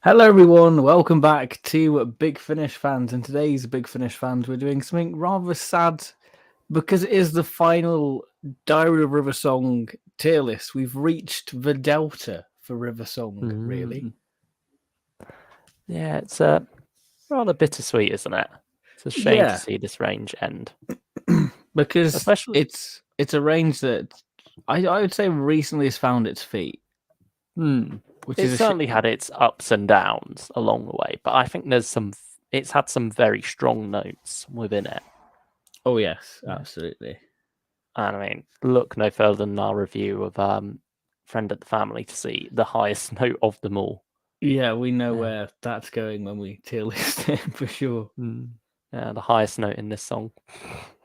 Hello, everyone. Welcome back to Big Finish Fans. And today's Big Finish Fans, we're doing something rather sad because it is the final Diary of River Song tier list. We've reached the delta for River Song, really. Yeah, it's rather bittersweet, isn't it? It's a shame to see this range end. Because Especially, it's a range that I would say recently has found its feet. Which it is certainly had its ups and downs along the way, but I think it's had some very strong notes within it. Oh yes, absolutely. And I mean, look no further than our review of Friend at the Family to see the highest note of them all. Yeah, we know where that's going when we tier list it for sure. Yeah, the highest note in this song.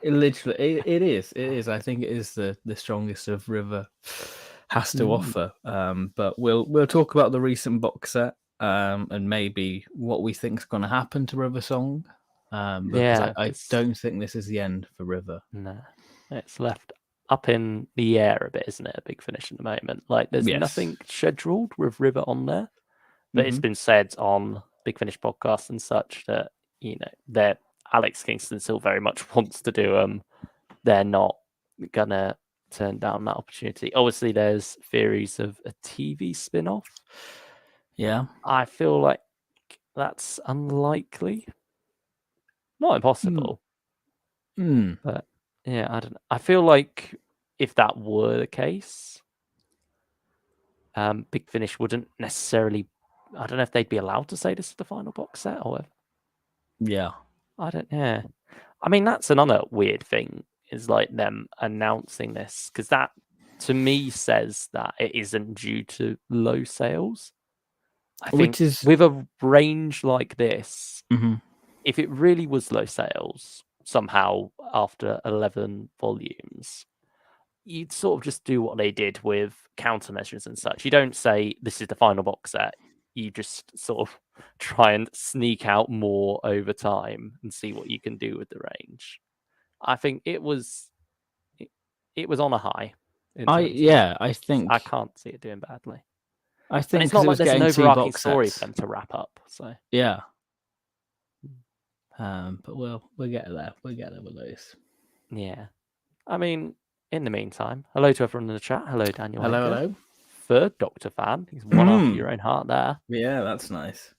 It literally, it is. I think it is the strongest of River has to offer. But we'll talk about the recent box set and maybe what we think is going to happen to River Song. Because I don't think this is the end for River. No, it's left up in the air a bit, isn't it? A Big Finish at the moment. Like there's nothing scheduled with River on there, but it's been said on Big Finish podcasts and such that that Alex Kingston still very much wants to do them. They're not gonna turn down that opportunity. Obviously, there's theories of a TV spin-off. Yeah, I feel like that's unlikely. Not impossible. But yeah, I don't know. I feel like if that were the case, Big Finish wouldn't necessarily. I don't know if they'd be allowed to say this is the final box set or. Yeah. I don't. Yeah. I mean, that's another weird thing is like them announcing this because that to me says that it isn't due to low sales. I think with a range like this, if it really was low sales somehow after 11 volumes, you'd sort of just do what they did with countermeasures and such. You don't say this is the final box set. You just sort of try and sneak out more over time and see what you can do with the range. I think it was on a high. I think I can't see it doing badly. I think and it's not like there's an overarching story for them to wrap up. So yeah. But we'll get there. We'll get there with those. Yeah. I mean, in the meantime, hello to everyone in the chat. Hello, Daniel. Hello. Third Doctor fan. He's one after your own heart there. Yeah, that's nice.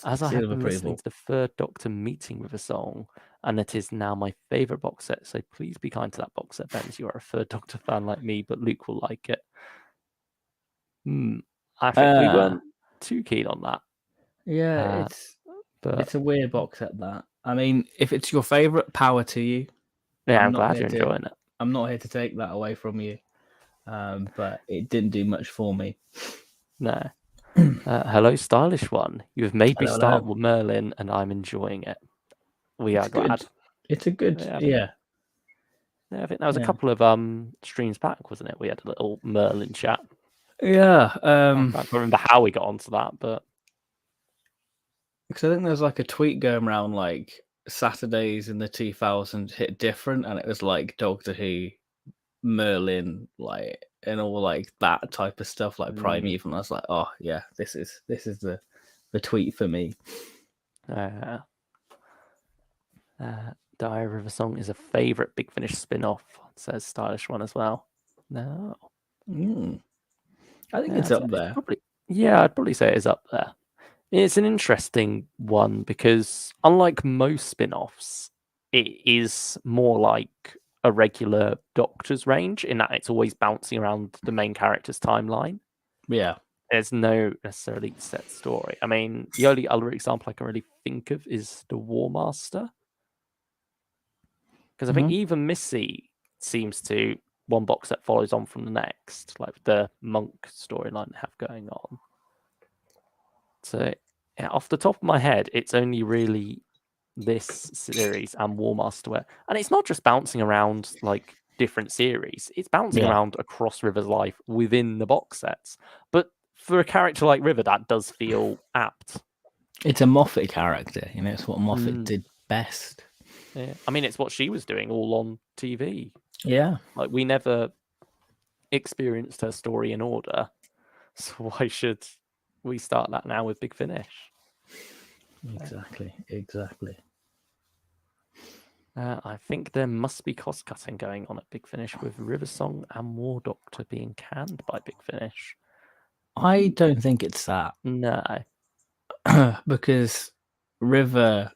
As I have been listening to the Third Doctor meeting with a song, and it is now my favourite box set, so please be kind to that box set, Ben, as you are a Third Doctor fan like me, but Luke will like it. I think we weren't too keen on that. Yeah, it's a weird box set, that. I mean, if it's your favourite, power to you. Yeah, I'm glad you're enjoying it. I'm not here to take that away from you, but it didn't do much for me. No. Hello, stylish one. You have made me start with Merlin, and I'm enjoying it. We are glad. It's a good, yeah. I think that was a couple of streams back, wasn't it? We had a little Merlin chat. Yeah. I can't remember how we got onto that, but because I think there's like a tweet going around like Saturdays in the 2000s hit different, and it was like Doctor Who, Merlin, like, and all like that type of stuff, like Primeval. And I was like, oh yeah, this is the tweet for me. Diary of a Song is a favourite Big Finish spin-off, says Stylish One as well. No. I think it's up there. I'd probably say it is up there. It's an interesting one because unlike most spin-offs, it is more like a regular Doctor's range in that it's always bouncing around the main character's timeline. Yeah. There's no necessarily set story. I mean, the only other example I can really think of is the War Master. Because I think even Missy seems to one box that follows on from the next, like the monk storyline they have going on. So, yeah, off the top of my head, it's only really this series and War Master, and it's not just bouncing around like different series; it's bouncing around across River's life within the box sets. But for a character like River, that does feel apt. It's a Moffat character, it's what Moffat did best. Yeah. I mean, it's what she was doing all on TV. Yeah. Like, we never experienced her story in order. So why should we start that now with Big Finish. Exactly. I think there must be cost cutting going on at Big Finish with River Song and War Doctor being canned by Big Finish. I don't think it's that. No. Because River,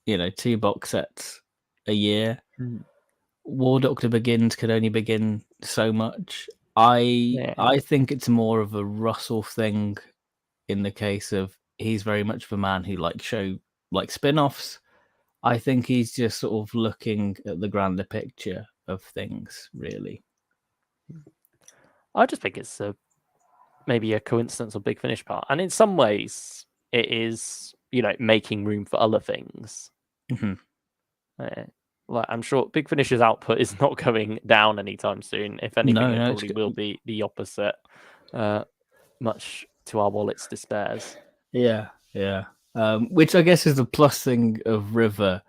2 box sets a year. War Doctor Begins could only begin so much. I think it's more of a Russell thing in the case of he's very much of a man who likes spin-offs. I think he's just sort of looking at the grander picture of things, really. I just think it's maybe a coincidence on Big Finish part. And in some ways, it is, making room for other things. Like I'm sure Big Finish's output is not going down anytime soon. If anything, it probably will be the opposite, much to our wallet's despairs. Yeah. Which I guess is the plus thing of River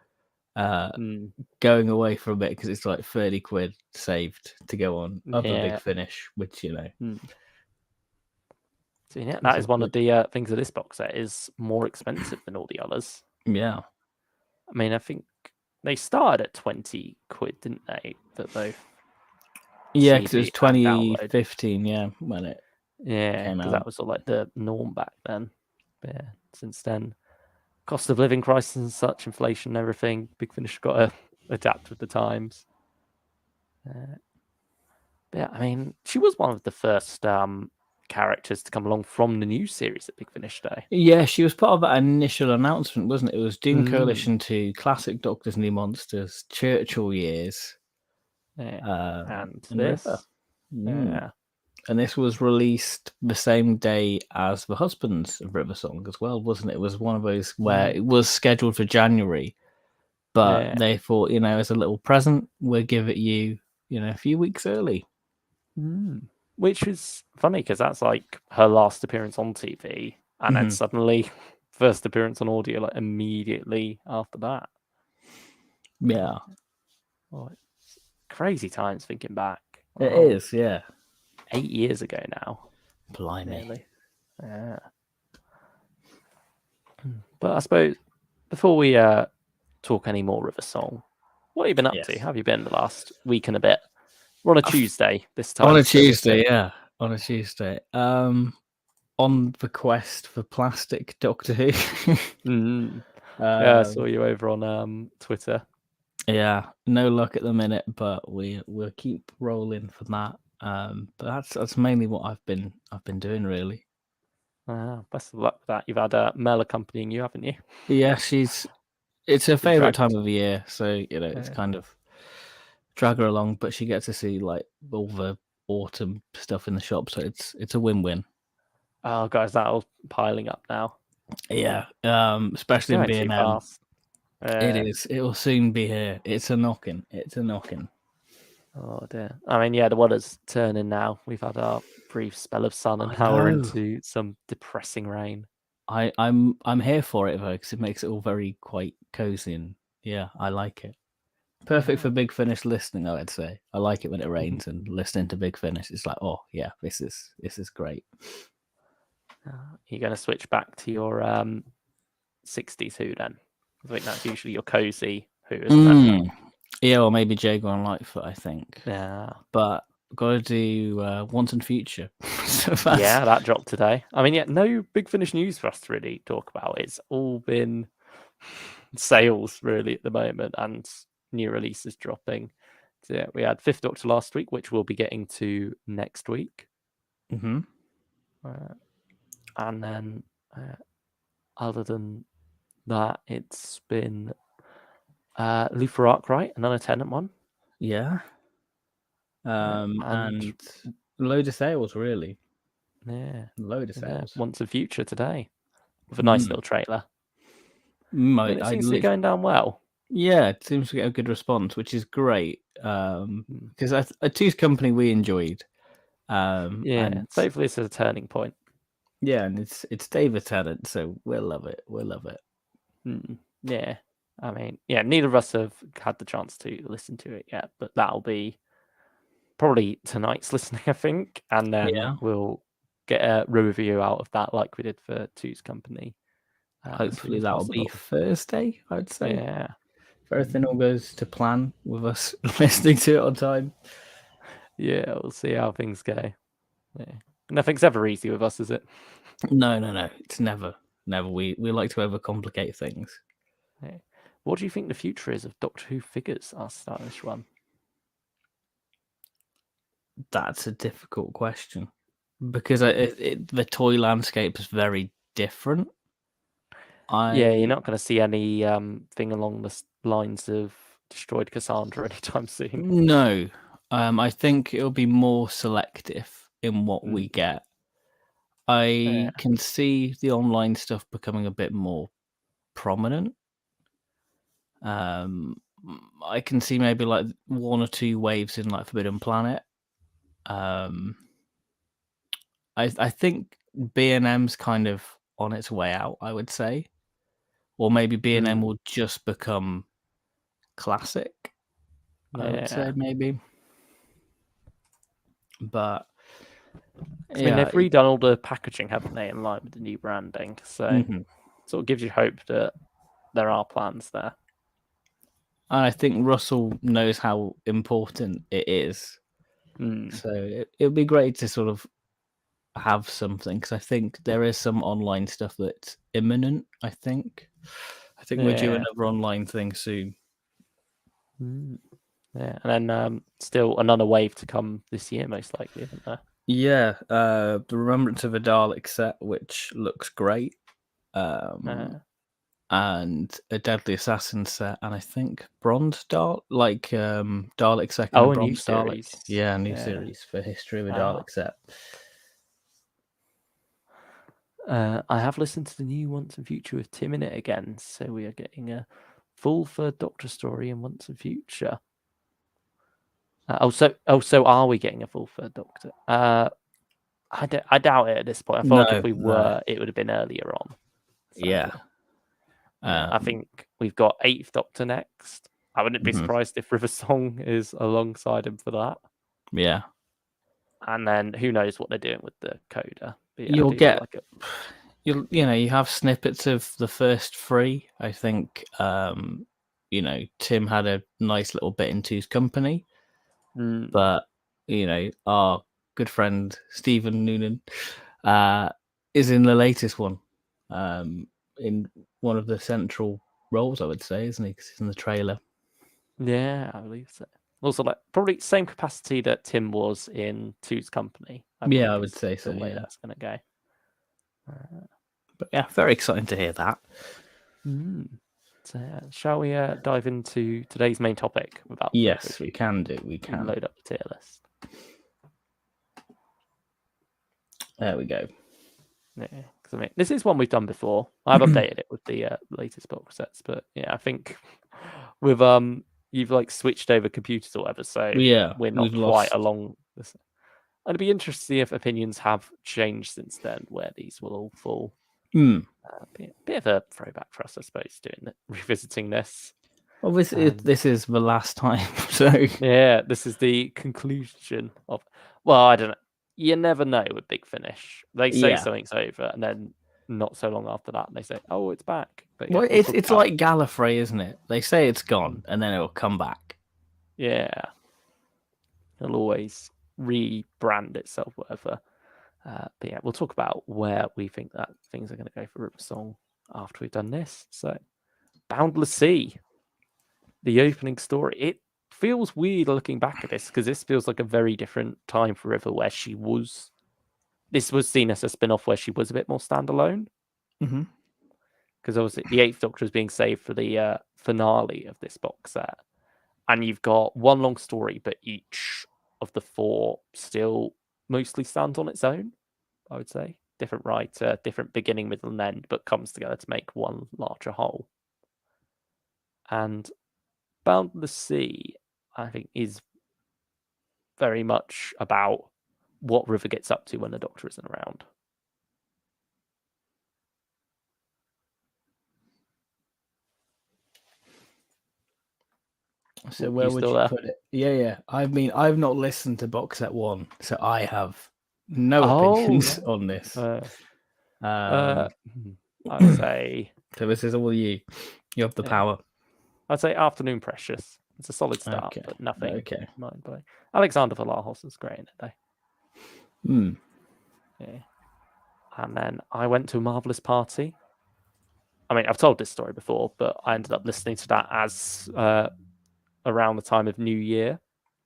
going away for a bit, because it's like 30 quid saved to go on other Big Finish, which So yeah, that is one of the things of this box set is more expensive than all the others. Yeah. I mean, I think they started at 20 quid, didn't they? But both. Yeah, because it was 2015, when it came because out. that was sort of like the norm back then. But yeah, since then, cost of living crisis and such, inflation and everything, Big Finish got to adapt with the times. But yeah, I mean, she was one of the first characters to come along from the new series at Big Finish Day. Yeah, she was part of that initial announcement, wasn't it? It was Doom Coalition 2, Classic Doctors New Monsters, Churchill Years, and this. River. And this was released the same day as the Husbands of River Song as well, wasn't it? It was one of those where it was scheduled for January, but they thought, as a little present, we'll give it you, a few weeks early. Which is funny because that's like her last appearance on TV, and then suddenly first appearance on audio like immediately after that. Yeah. Oh, it's crazy times thinking back. It is, yeah. 8 years ago now. Blimey. Really. Yeah. But I suppose before we talk any more River Song, what have you been up to? How have you been the last week and a bit? We're on a Tuesday this time. On a Tuesday, yeah. On a Tuesday. On the quest for plastic Doctor Who. Yeah, I saw you over on Twitter. Yeah, no luck at the minute, but we'll keep rolling for that. But that's mainly what I've been doing, really. Best of luck with that. You've had Mel accompanying you, haven't you? Yeah, it's her favourite time of the year, so it's kind of drag her along, but she gets to see like all the autumn stuff in the shop, so it's a win-win. Oh, guys, that all piling up now. Yeah, especially in B&M. It is. It will soon be here. It's a knocking. Oh dear. I mean, yeah, the weather's turning now. We've had our brief spell of sun, and now we're into some depressing rain. I'm here for it though, because it makes it all very quite cozy, and yeah, I like it. Perfect for Big Finish listening, I would say. I like it when it rains and listening to Big Finish. It's like, oh yeah, this is great. You're going to switch back to your 60s Who then? I think that's usually your cozy Who, isn't it? Yeah, or maybe Jaguar and Lightfoot, I think. Yeah. But got to do Once and Future. Yeah, that dropped today. I mean, yeah, no Big Finish news for us to really talk about. It's all been sales, really, at the moment, and new releases dropping. So, yeah, we had Fifth Doctor last week, which we'll be getting to next week. And then, other than that, it's been Luther Arkwright, another Tennant one. Yeah. And load of sales, really. Yeah. Load of sales. Once and Future today with a nice little trailer. It seems to be going down well. Yeah, it seems to get a good response, which is great. Because a Two's Company we enjoyed. And hopefully it's a turning point. Yeah, and it's David Tennant, so we'll love it. Yeah. I mean, yeah, neither of us have had the chance to listen to it yet, but that'll be probably tonight's listening, I think. And then we'll get a review out of that like we did for Two's Company. As soon Hopefully as that'll be possible. Thursday, I'd say. Yeah. If everything all goes to plan with us listening to it on time. Yeah, we'll see how things go. Yeah. Nothing's ever easy with us, is it? No. It's never. We like to overcomplicate things. Yeah. What do you think the future is of Doctor Who figures after starting this run? That's a difficult question because the toy landscape is very different. Yeah, you're not going to see any thing along the lines of Destroyed Cassandra anytime soon. No. I think it'll be more selective in what we get. I can see the online stuff becoming a bit more prominent. I can see maybe like 1 or 2 waves in like Forbidden Planet. I think B&M's kind of on its way out, I would say. Or maybe B&M will just become classic, I would say, maybe. But I mean, they've redone all the packaging, haven't they, in line with the new branding? So sort of gives you hope that there are plans there. I think Russell knows how important it is. So it would be great to sort of have something, because I think there is some online stuff that's imminent, I think. We're due another online thing soon. Yeah, and then still another wave to come this year, most likely, isn't there? Yeah, the Remembrance of a Dalek set, which looks great. And a Deadly Assassin set, and I think Bronze Dalek, like Dalek second and Bronze Dalek. Series. Yeah, new series for History of a Dalek set. I have listened to the new Once and Future with Tim in it again, so we are getting a full Third Doctor story in Once and Future. So are we getting a full Third Doctor? I doubt it at this point. I feel like if we were, it would have been earlier on. So, yeah. I think we've got 8th Doctor next. I wouldn't be surprised if River Song is alongside him for that. Yeah. And then who knows what they're doing with the coda. But You'll get you have snippets of the first 3. I think Tim had a nice little bit in Two's Company. But our good friend Stephen Noonan is in the latest one, in one of the central roles, I would say, isn't he? Because he's in the trailer. Yeah, I believe so. Also, like probably same capacity that Tim was in Two's Company. I would say so. The way that's going to go. But yeah, very exciting to hear that. So, shall we dive into today's main topic? Yes, we can do. We can load up the tier list. There we go. Yeah, because I mean, this is one we've done before. I've updated it with the latest box sets, but yeah, I think with you've like switched over computers or whatever, so yeah, we're not quite along this. I'd be interested to see if opinions have changed since then, where these will all fall. Bit of a throwback for us, I suppose, revisiting this. Well, this is the last time, so yeah, this is the conclusion of. Well, I don't know. You never know with Big Finish. They say something's over, and then not so long after that, they say, "Oh, it's back." But yeah, it's like Gallifrey, isn't it? They say it's gone, and then it'll come back. Yeah, it'll always rebrand itself, whatever. But yeah, we'll talk about where we think that things are going to go for River Song after we've done this. So, Boundless Sea, the opening story. It feels weird looking back at this because this feels like a very different time for River, where she was. This was seen as a spin-off where she was a bit more standalone. Because obviously the 8th Doctor is being saved for the finale of this box set, and you've got one long story, but each of the 4 still mostly stands on its own, I would say. Different writer, different beginning, middle, and end, but comes together to make one larger whole. And Boundless Sea, I think, is very much about what River gets up to when the Doctor isn't around. So where would you put it? Yeah. I mean, I've not listened to box set 1, so I have no opinions on this. I'd say So this is all you. You have the power. I'd say Afternoon Precious. It's a solid start, but nothing mind blowing. Alexander Vlahos is great in it though. Yeah. And then I went to a Marvelous Party. I mean, I've told this story before, but I ended up listening to that as around the time of New Year,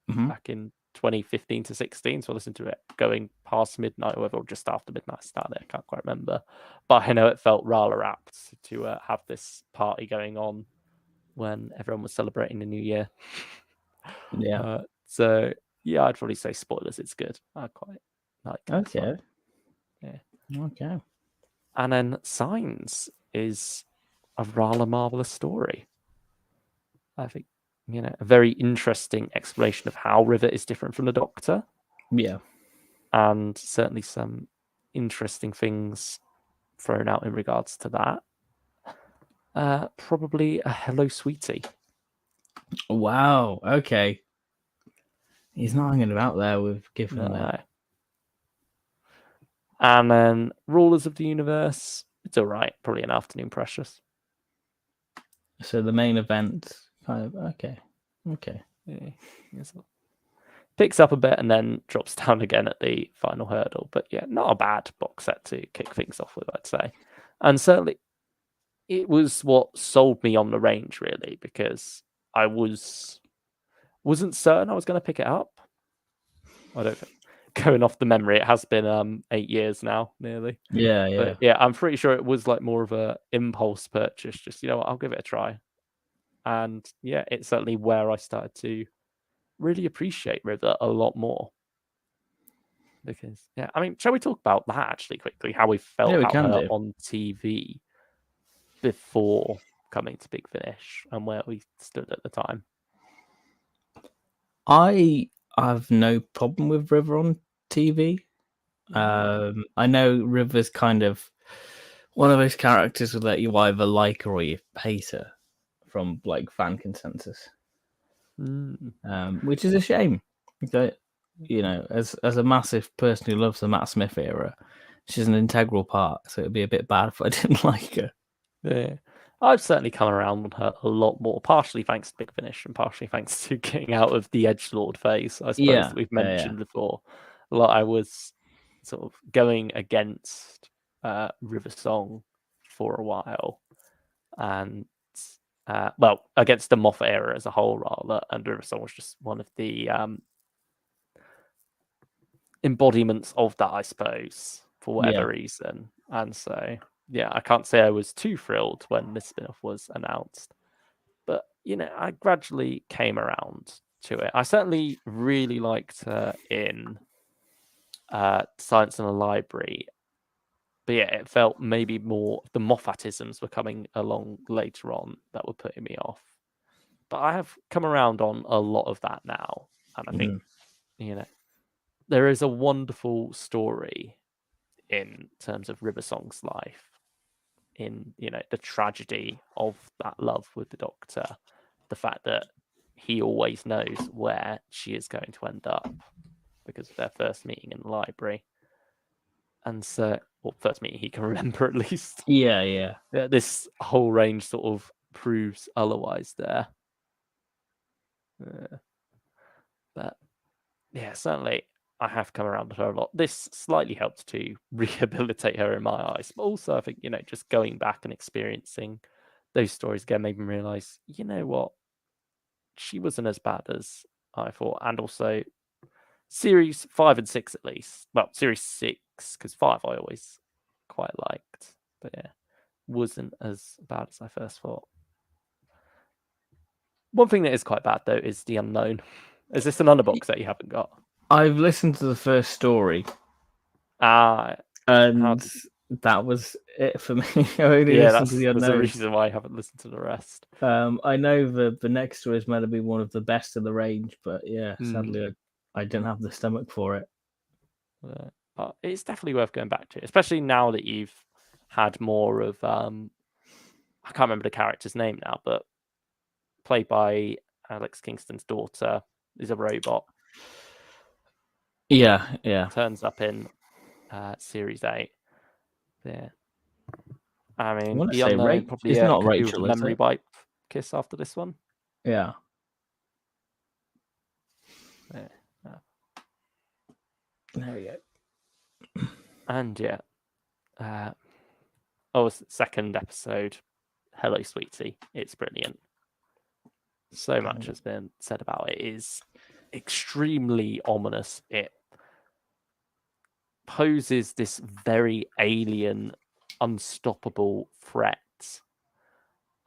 back in 2015 to 16. So I listened to it going past midnight or whatever, or just after midnight I started. I can't quite remember. But I know it felt rather apt to have this party going on when everyone was celebrating the New Year. Yeah. So, yeah, I'd probably say spoilers. It's good. I quite like it. Okay. Yeah. Okay. And then Signs is a rather marvelous story. I think, a very interesting explanation of how River is different from the Doctor. Yeah. And certainly some interesting things thrown out in regards to that. Probably a Hello Sweetie. Wow. Okay. He's not hanging about there with Giffen there. And then Rulers of the Universe. It's all right. Probably an Afternoon Precious. So the main event kind of okay. Yeah. Picks up a bit and then drops down again at the final hurdle. But yeah, not a bad box set to kick things off with, I'd say. And certainly it was what sold me on the range, really, because I wasn't certain I was going to pick it up. I don't think, going off the memory, it has been 8 years now, nearly. Yeah. But yeah, I'm pretty sure it was like more of a impulse purchase. Just, I'll give it a try. And yeah, it's certainly where I started to really appreciate River a lot more. Because, yeah, I mean, shall we talk about that actually quickly? How we felt about her on TV before coming to Big Finish and where we stood at the time. I have no problem with River on TV. I know River's kind of one of those characters that you either like or you hate her from like fan consensus, which is a shame. That as a massive person who loves the Matt Smith era, she's an integral part. So it'd be a bit bad if I didn't like her. Yeah, I've certainly come around on her a lot more, partially thanks to Big Finish and partially thanks to getting out of the edgelord phase, I suppose, that we've mentioned before. Like I was sort of going against River Song for a while, and against the Moffat era as a whole, rather, and River Song was just one of the embodiments of that, I suppose, for whatever reason. And so, yeah, I can't say I was too thrilled when this spin-off was announced, but I gradually came around to it. I certainly really liked her in Science in a Library, but yeah, it felt maybe more the Moffatisms were coming along later on that were putting me off. But I have come around on a lot of that now, and I think there is a wonderful story in terms of River Song's life, in the tragedy of that love with the Doctor, the fact that he always knows where she is going to end up because of their first meeting in the library, and so first meeting he can remember at least. Yeah. This whole range sort of proves otherwise there. But yeah, certainly I have come around to her a lot. This slightly helped to rehabilitate her in my eyes, but also I think just going back and experiencing those stories again made me realize, what, she wasn't as bad as I thought. And also series 5 and 6 at least, well, series 6, because 5 I always quite liked, but yeah, wasn't as bad as I first thought. One thing that is quite bad though is The Unknown. Is this another box that you haven't got? I've listened to the first story. And that was it for me. I only listened to The Unknown. There's a reason why I haven't listened to the rest. I know the next story is meant to be one of the best of the range, but yeah, sadly I didn't have the stomach for it. It's definitely worth going back to, especially now that you've had more of I can't remember the character's name now, but played by Alex Kingston's daughter is a robot. Yeah. turns up in Series 8. Yeah. I mean, wanna the say unknown probably it's not could do with a Rachel, is memory it? wipe kiss after this one. Yeah. Yeah. There we go. And yeah. Second episode, Hello Sweetie. It's brilliant. So much has been said about it. It is extremely ominous. It poses this very alien, unstoppable threat,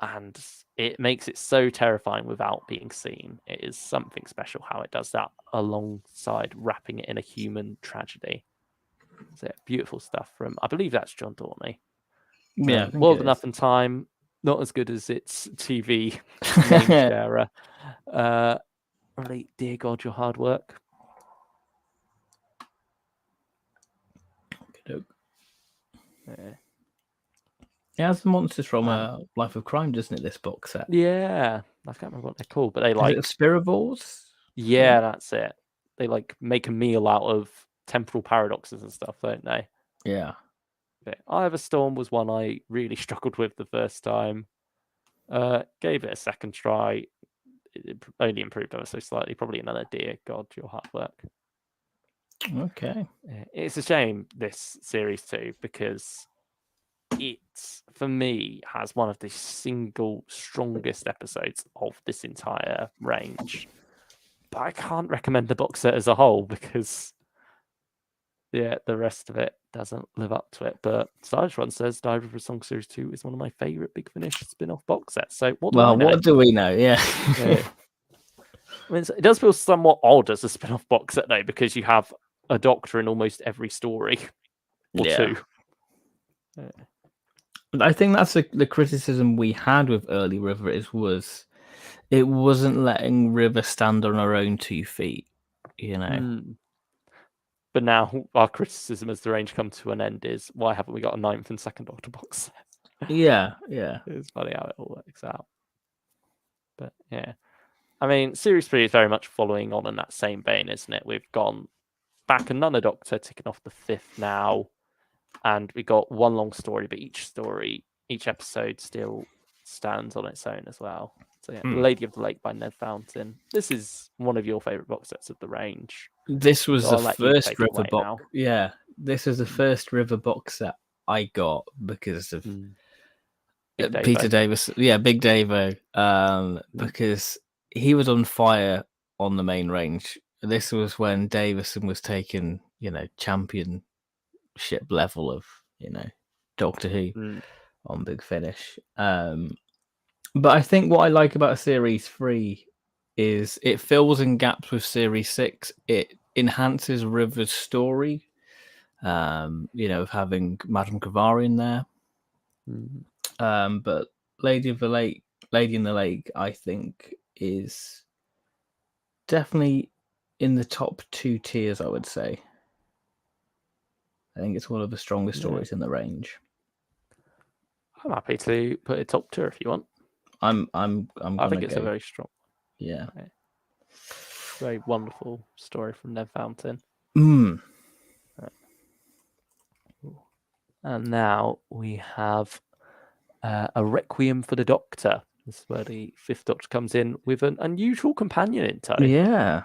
and it makes it so terrifying without being seen. It is something special how it does that alongside wrapping it in a human tragedy. So beautiful stuff from, I believe that's John Dorney. Yeah, I think World it Enough is. in Time, not as good as its TV name sharer. Really, dear God, your hard work. Yeah. It has the monsters from Life of Crime, doesn't it? This box set. Yeah, I can't remember what they're called, but they Is like it Spirables? Yeah, that's it. They like make a meal out of temporal paradoxes and stuff, don't they? Yeah. Eye of a Storm was one I really struggled with the first time. Gave it a second try. It only improved ever so slightly. Probably another dear God, your hard work. Okay. It's a shame this series too, because it, for me, has one of the single strongest episodes of this entire range. But I can't recommend the box set as a whole because, yeah, the rest of it doesn't live up to it. But One says Diary of a Song Series 2 is one of my favourite Big Finish spin-off box sets. So what do I know? What do we know? Yeah. I mean, it does feel somewhat odd as a spin-off box set though, because you have a Doctor in almost every story or two. I think that's the criticism we had with early River was it wasn't letting River stand on her own 2 feet, you know. But now our criticism as the range come to an end is, why haven't we got a 9th and 2nd Doctor box set? Yeah. It's funny how it all works out. But yeah, I mean, Series 3 is very much following on in that same vein, isn't it? We've gone back another Doctor, ticking off the 5th now, and we got one long story, but each episode still stands on its own as well. So yeah, Lady of the Lake by Ned Fountain. This is one of your favourite box sets of the range. This was the first River box. Yeah, this was the first River box set I got because of Peter Davis. Yeah, Big Davo. Because he was on fire on the main range. This was when Davison was taking, championship level of, Doctor Who on Big Finish. But I think what I like about Series 3 is it fills in gaps with Series 6. It enhances River's story, of having Madame Kavari in there. But Lady in the Lake, I think, is definitely in the top 2 tiers, I would say. I think it's one of the strongest stories in the range. I'm happy to put it top 2 if you want. I think it's a very strong. Yeah. Very wonderful story from Ned Fountain. And now we have a Requiem for the Doctor. This is where the 5th Doctor comes in with an unusual companion in tow. Yeah.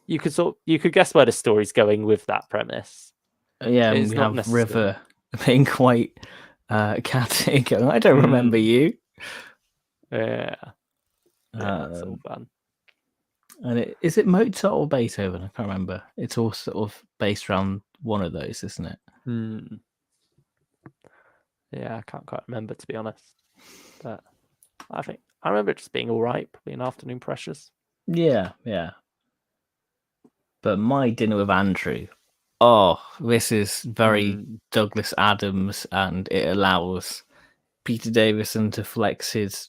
You could guess where the story's going with that premise. Yeah, we have River being quite catty, going, I don't remember you. Yeah. That's all fun. And is it Mozart or Beethoven? I can't remember. It's all sort of based around one of those, isn't it? Yeah, I can't quite remember, to be honest. But I remember it just being all right, probably an Afternoon Precious. Yeah. But My Dinner with Andrew. Oh, this is very Douglas Adams, and it allows Peter Davison to flex his,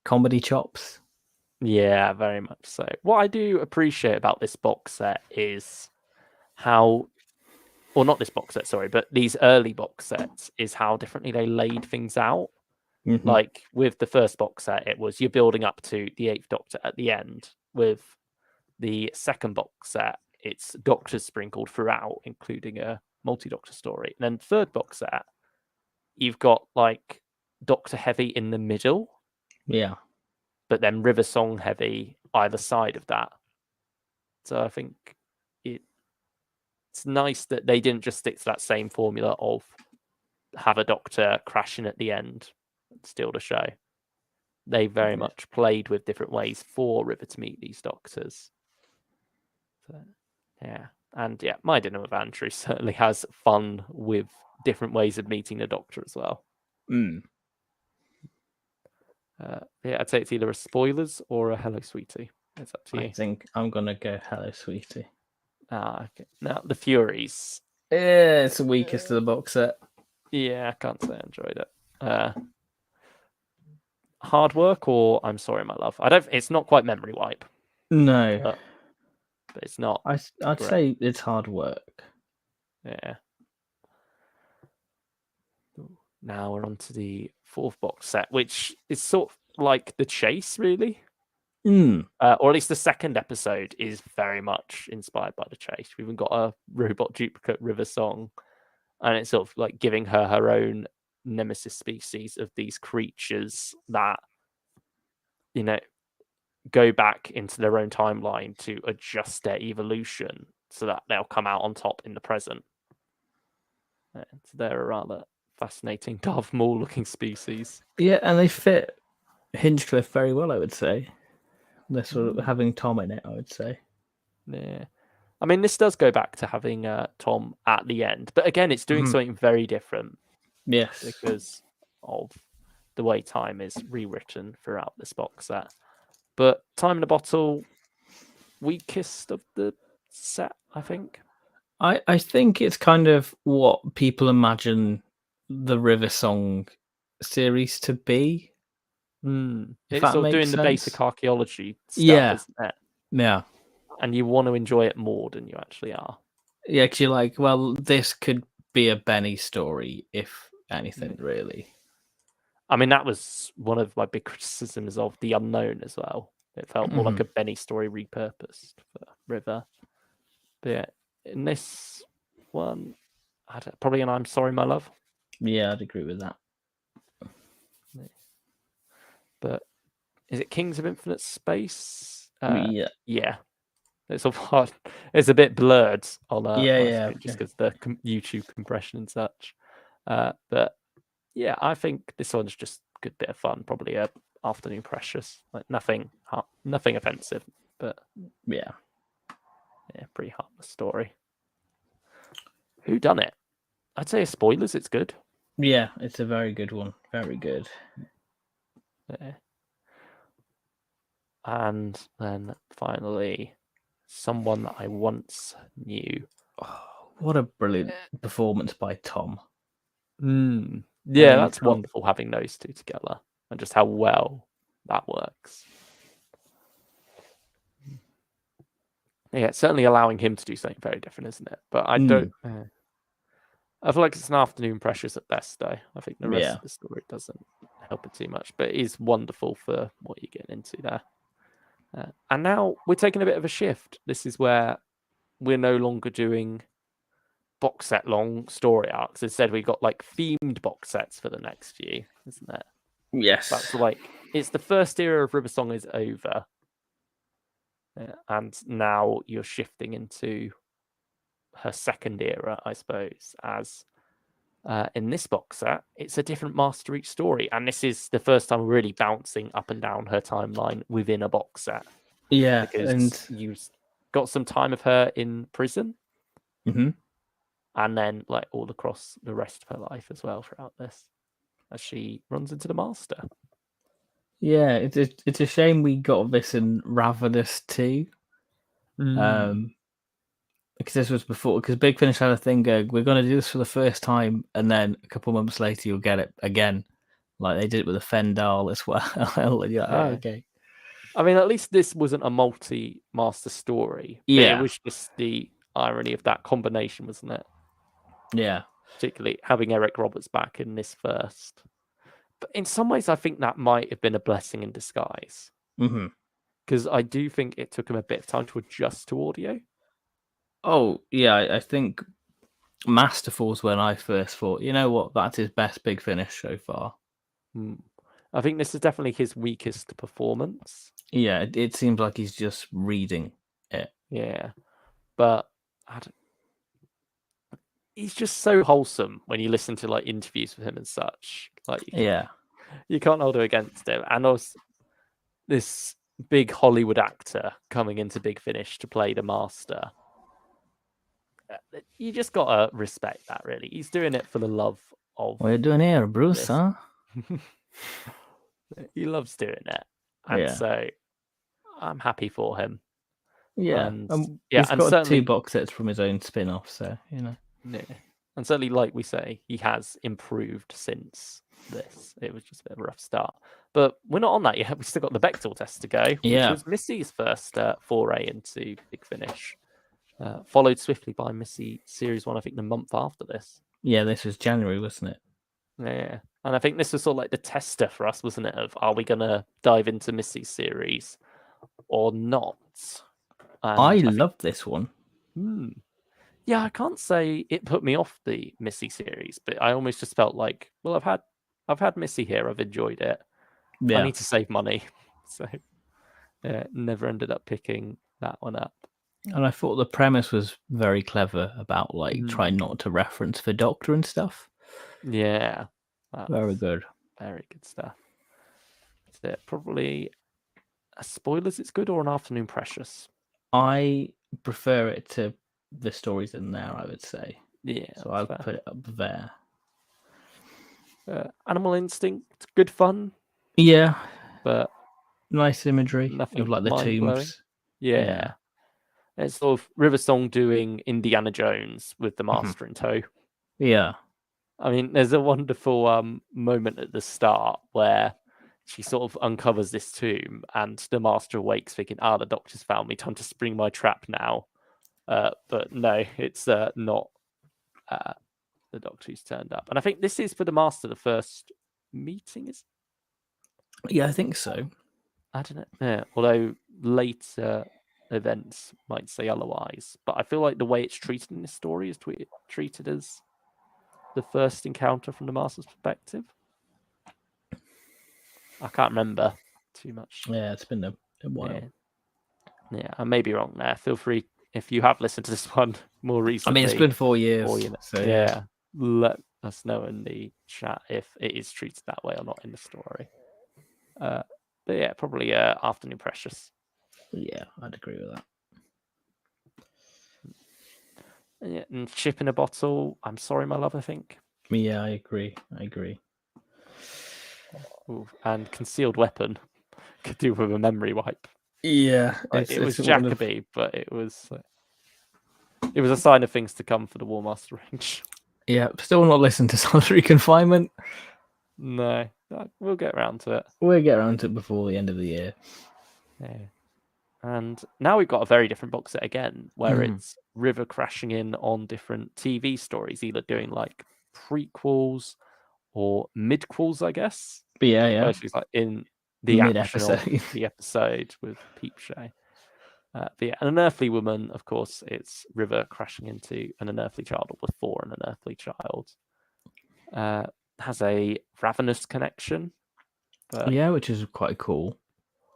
comedy chops. Yeah, very much so. What I do appreciate about this box set is how, or not this box set, sorry, but these early box sets is how differently they laid things out. Like with the first box set, it was you're building up to the 8th Doctor at the end. With the second box set, it's Doctors sprinkled throughout, including a multi-Doctor story. And then third box set, you've got like Doctor heavy in the middle, Yeah. but then River Song heavy either side of that. So I think it's nice that they didn't just stick to that same formula of have a Doctor crashing at the end and steal the show. They very much played with different ways for River to meet these Doctors. So, yeah. And yeah, My Dinner with Andrew certainly has fun with different ways of meeting the Doctor as well. Yeah, I'd say it's either a spoilers or a Hello Sweetie. It's up to you. I think I'm gonna go Hello Sweetie. Okay. Now the Furies. Yeah, it's the weakest of the box set. Yeah, I can't say I enjoyed it. Hard work or I'm Sorry, My Love. It's not quite memory wipe, No, but it's not. I'd great. say it's hard work. Yeah. Now we're on to the fourth box set, which is sort of like The Chase, really. Or at least the second episode is very much inspired by The Chase. We've even got a robot duplicate River Song, and it's sort of like giving her own nemesis species of these creatures that, you know, go back into their own timeline to adjust their evolution so that they'll come out on top in the present. And they're a rather fascinating Darth Maul looking species. Yeah, and they fit Hinchcliffe very well, I would say. They're sort of having Tom in it, I would say. Yeah. I mean, this does go back to having Tom at the end, but again, it's doing something very different. Yes. Because of the way time is rewritten throughout this box set. But Time in a Bottle, weakest of the set, I think. I think it's kind of what people imagine the River Song series to be. It's sort of doing the basic archaeology stuff, isn't it? Yeah. And you want to enjoy it more than you actually are. Yeah, because you're like, well, this could be a Benny story, if anything, really. I mean, that was one of my big criticisms of The Unknown as well. It felt more like a Benny story repurposed for River. But yeah, in this one, probably an I'm Sorry, My Love. Yeah, I'd agree with that. But is it Kings of Infinite Space? Yeah. It's hard. It's a bit blurred on just because the YouTube compression and such. But yeah, I think this one's just a good bit of fun. Probably a afternoon precious. Like nothing offensive, but yeah, pretty harmless story. Who done it? I'd say spoilers. It's good. Yeah, it's a very good one. Very good. Yeah. And then finally, someone that I once knew. Oh, what a brilliant performance by Tom. Yeah, that's wonderful having those two together and just how well that works. Yeah, it's certainly allowing him to do something very different, isn't it? But I don't. I feel like it's an afternoon precious at best, though. I think the rest of the story doesn't help it too much, but it is wonderful for what you're getting into there. And now we're taking a bit of a shift. This is where we're no longer doing box set long story arcs. Instead, we've got like themed box sets for the next few, isn't it? Yes. That's like it's the first era of River Song is over. And now you're shifting into her second era, I suppose, as in this box set, it's a different master each story. And this is the first time we're really bouncing up and down her timeline within a box set. Yeah. Because you've got some time of her in prison. And then like all across the rest of her life as well throughout this, as she runs into the master. Yeah, it's a shame we got this in Ravenous too. Because this was before, because Big Finish had a thing going, we're going to do this for the first time, and then a couple months later you'll get it again. Like they did it with the Fendal as well. And you're like, oh, okay. I mean, at least this wasn't a multi-master story. Yeah. It was just the irony of that combination, wasn't it? Yeah. Particularly having Eric Roberts back in this first. But in some ways, I think that might have been a blessing in disguise. Because I do think it took him a bit of time to adjust to audio. Oh yeah, I think Masterfall's when I first thought, you know what, that's his best Big Finish so far. I think this is definitely his weakest performance. Yeah, it seems like he's just reading it. Yeah, but he's just so wholesome when you listen to like interviews with him and such. Like, Yeah, you can't hold it against him. And also, this big Hollywood actor coming into Big Finish to play the master. You just gotta respect that, really. He's doing it for the love of. what are you doing here, Bruce? This. Huh? He loves doing it, and Yeah, so I'm happy for him. yeah. And He's and got certainly 2 box sets from his own spin-off, so you know. yeah. And certainly, like we say, he has improved since this. It was just a bit of a rough start. But we're not on that yet. We've still got the Bechtel test to go, which Yeah. was Missy's first foray into Big Finish. Followed swiftly by Missy Series 1, I think, the month after this. Yeah, this was January, wasn't it? Yeah. And I think this was sort of like the tester for us, wasn't it? Of, are we going to dive into Missy's series or not? And I love this one. Yeah, I can't say it put me off the Missy series, but I almost just felt like, well, I've had Missy here, I've enjoyed it. Yeah. I need to save money, so yeah, never ended up picking that one up. And I thought the premise was very clever about like trying not to reference the Doctor and stuff. Yeah, very good. Very good stuff. Is it probably a spoilers? It's good or an afternoon precious? I prefer it to the stories in there, I would say. Yeah, so I'll put it up there. Animal Instinct, good fun. Yeah, but nice imagery. Nothing of like the tombs. Yeah. It's sort of River Song doing Indiana Jones with the master in tow. Yeah. I mean, there's a wonderful moment at the start where she sort of uncovers this tomb and the master awakes thinking, the Doctor's found me, time to spring my trap now. But no, it's not the Doctor who's turned up. And I think this is for the master the first meeting, is it? Yeah, I think so. I don't know. Yeah, although later events might say otherwise. But I feel like the way it's treated in this story is treated as the first encounter from the master's perspective. I can't remember too much. Yeah, it's been a while. Yeah, I may be wrong there. Feel free if you have listened to this one more recently. I mean, it's been 4 years. So yeah, let us know in the chat if it is treated that way or not in the story. But yeah, probably Afternoon Precious. Yeah, I'd agree with that. Yeah, and Ship in a Bottle, I'm Sorry, My Love, I think. Yeah, I agree. Ooh, and Concealed Weapon could do with a memory wipe. Yeah, it was Jacoby, but it was a sign of things to come for the War Master range. Yeah, still not listened to Solitary Confinement. No, we'll get around to it. We'll get around to it before the end of the year. Yeah. And now we've got a very different box set again, where it's River crashing in on different TV stories, either doing like prequels or midquels, I guess. But yeah. She's like in the episode with Peep Show. But yeah, an Unearthly Woman, of course, it's River crashing into an unearthly child, or before an unearthly child. Has a Ravenous connection. Yeah, which is quite cool.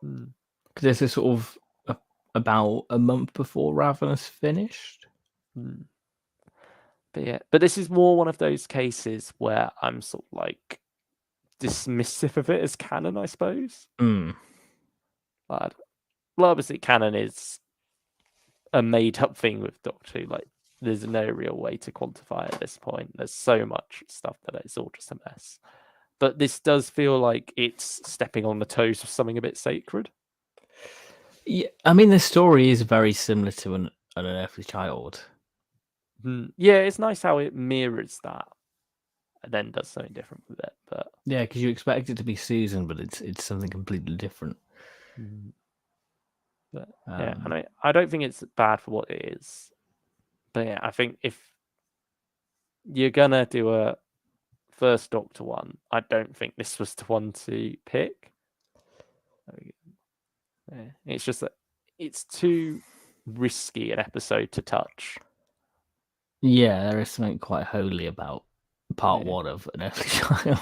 Because this is sort of about a month before Ravenous finished. But yeah, but this is more one of those cases where I'm sort of like dismissive of it as canon, I suppose. But obviously, canon is a made-up thing with Doctor Who. Like, there's no real way to quantify at this point. There's so much stuff that it's all just a mess. But this does feel like it's stepping on the toes of something a bit sacred. Yeah, I mean, the story is very similar to an unearthly child. Yeah, it's nice how it mirrors that and then does something different with it. But yeah, because you expect it to be Susan, but it's something completely different. But yeah, I don't think it's bad for what it is. But yeah, I think if you're gonna do a first Doctor one, I don't think this was the one to pick. Yeah, it's just that it's too risky an episode to touch. Yeah, there is something quite holy about part Yeah. 1 of An Earthly Child.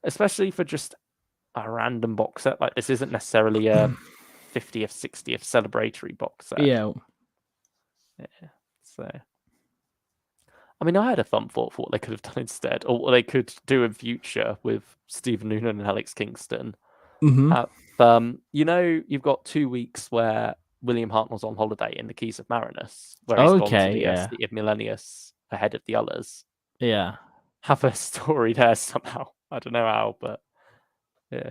Especially for just a random box set. Like, this isn't necessarily a 50th, 60th celebratory box set. Yeah. So, I mean, I had a fun thought for what they could have done instead, or what they could do in future with Stephen Noonan and Alex Kingston. You've got 2 weeks where William Hartnell's on holiday in the Keys of Marinus, where he's gone to the City of Millennius ahead of the others. Yeah. Have a story there somehow. I don't know how, but yeah,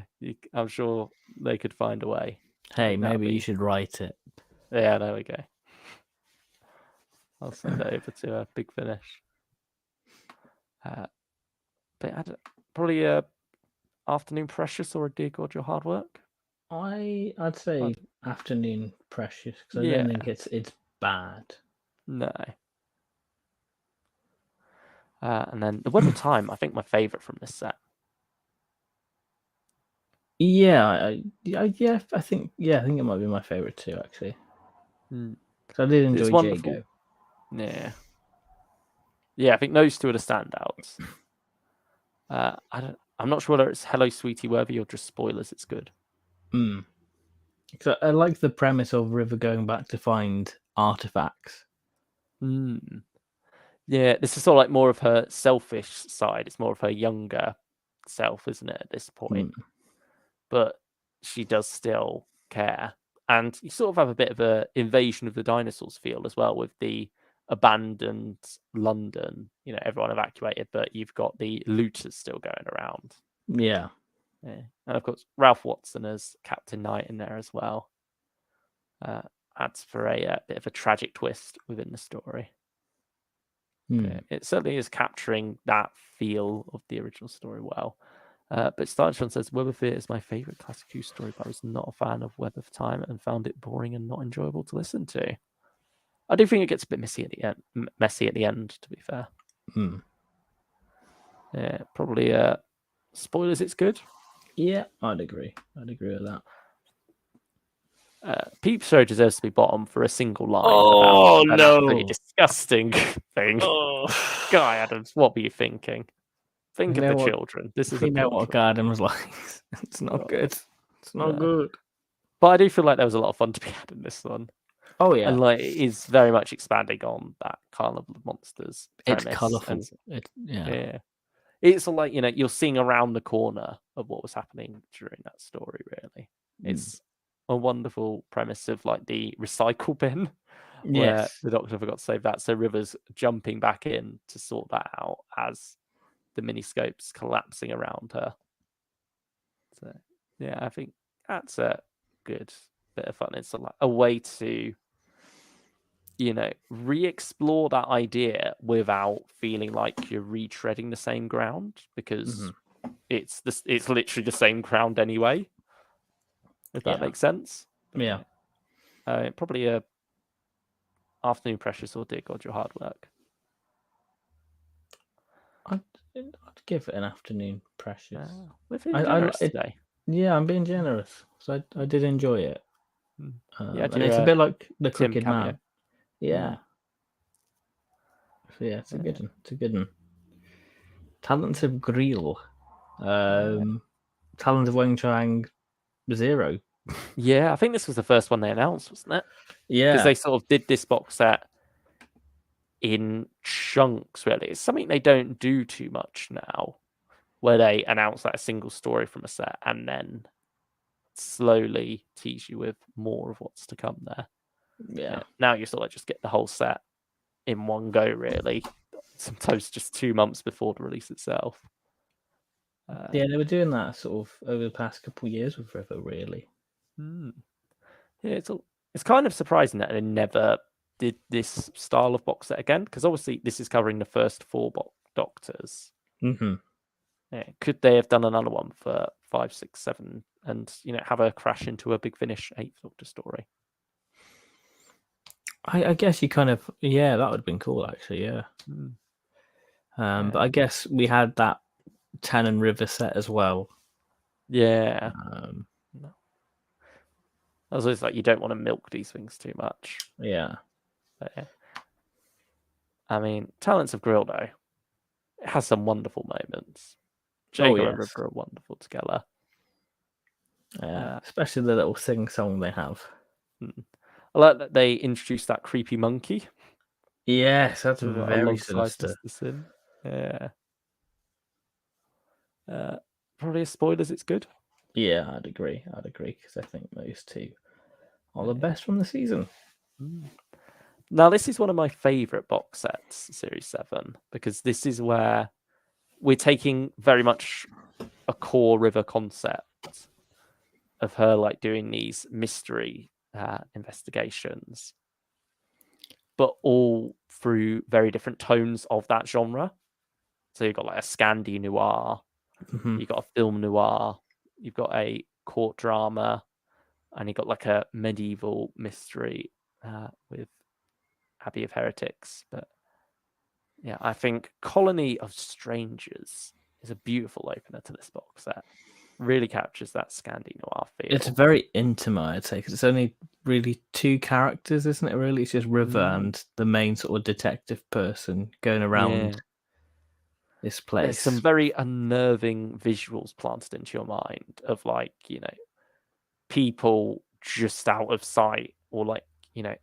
I'm sure they could find a way. Hey, maybe you should write it. Yeah, there we go. I'll send it over to Big Finish. But probably Afternoon Precious or a Dear God Your Hard Work. I'd say Afternoon Precious, because I don't think it's bad. No. And then The Web of Time, I think my favourite from this set. Yeah, I think it might be my favourite too, actually. Because I did enjoy Jago. Yeah. Yeah, I think those two are the standouts. I'm not sure whether it's Hello Sweetie worthy or just spoilers. It's good. So I like the premise of River going back to find artifacts. Yeah, this is sort of like more of her selfish side. It's more of her younger self, isn't it, at this point? But she does still care. And you sort of have a bit of a Invasion of the Dinosaurs feel as well, with the abandoned London, everyone evacuated, but you've got the looters still going around. Yeah. And of course, Ralph Watson as Captain Knight in there as well. Adds for a bit of a tragic twist within the story. It certainly is capturing that feel of the original story well. But Startron says, Web of Fear is my favourite classic Who story, but I was not a fan of Web of Time and found it boring and not enjoyable to listen to. I do think it gets a bit messy at the end, to be fair. Yeah, probably spoilers, it's good. Yeah, I'd agree with that. Peep Show deserves to be bottom for a single line. Oh, about no. An absolutely disgusting thing. Guy Adams, what were you thinking? Think of the children. This is what Guy Adams was like. It's not good. It's not good. But I do feel like there was a lot of fun to be had in this one. Oh, yeah. And it is very much expanding on that Carnival of Monsters premise. It's colourful. Yeah. It's like, you're seeing around the corner of what was happening during that story, really. It's a wonderful premise of the recycle bin where the Doctor forgot to save that. So River's jumping back in to sort that out as the miniscope's collapsing around her. So, yeah, I think that's a good bit of fun. It's a way to re-explore that idea without feeling like you're retreading the same ground, because it's literally the same ground anyway, if that makes sense. Yeah. Probably a Afternoon Precious or Dear God Your Hard Work. I'd give it an Afternoon Precious. We're feeling generous today. Yeah, I'm being generous, so I did enjoy it. And it's a bit like The Crooked cameo. Man. Yeah. So yeah, it's a good one. It's a good one. Talents of Greel. Talents of Weng Chiang 0. Yeah, I think this was the first one they announced, wasn't it? Yeah. Because they sort of did this box set in chunks, really. It's something they don't do too much now, where they announce a single story from a set and then slowly tease you with more of what's to come there. Yeah. Now you sort of just get the whole set in one go, really. Sometimes just 2 months before the release itself. Yeah, they were doing that sort of over the past couple of years with River, really. Yeah, it's kind of surprising that they never did this style of box set again, because obviously this is covering the first 4 Doctors. Yeah, could they have done another one for 5, 6, 7, and have a crash into a Big Finish 8th Doctor story? I guess you kind of, that would have been cool, actually. Yeah. But I guess we had that Ten and River set as well. Yeah. Also, it's like you don't want to milk these things too much. Yeah. But, yeah. I mean, Talents of Grildo, it has some wonderful moments. Jacob and yes. River are wonderful together. Especially the little sing song they have. I like that they introduced that creepy monkey. Yes, that's very alongside sinister. Mr. Sin. Yeah. Probably a spoilers, it's good. Yeah, I'd agree. Because I think those two are the best from the season. Now, this is one of my favorite box sets, Series 7, because this is where we're taking very much a core River concept of her like doing these mystery investigations, but all through very different tones of that genre. So you've got like a Scandi noir, you've got a film noir, you've got a court drama, and you've got like a medieval mystery with Abbey of Heretics. But yeah, I think Colony of Strangers is a beautiful opener to this box set. Really captures that Scandi noir feel. It's very intimate, I'd say, because it's only really two characters, isn't it? Really, it's just River and the main sort of detective person going around this place. There's some very unnerving visuals planted into your mind of like, you know, people just out of sight, or like, you know,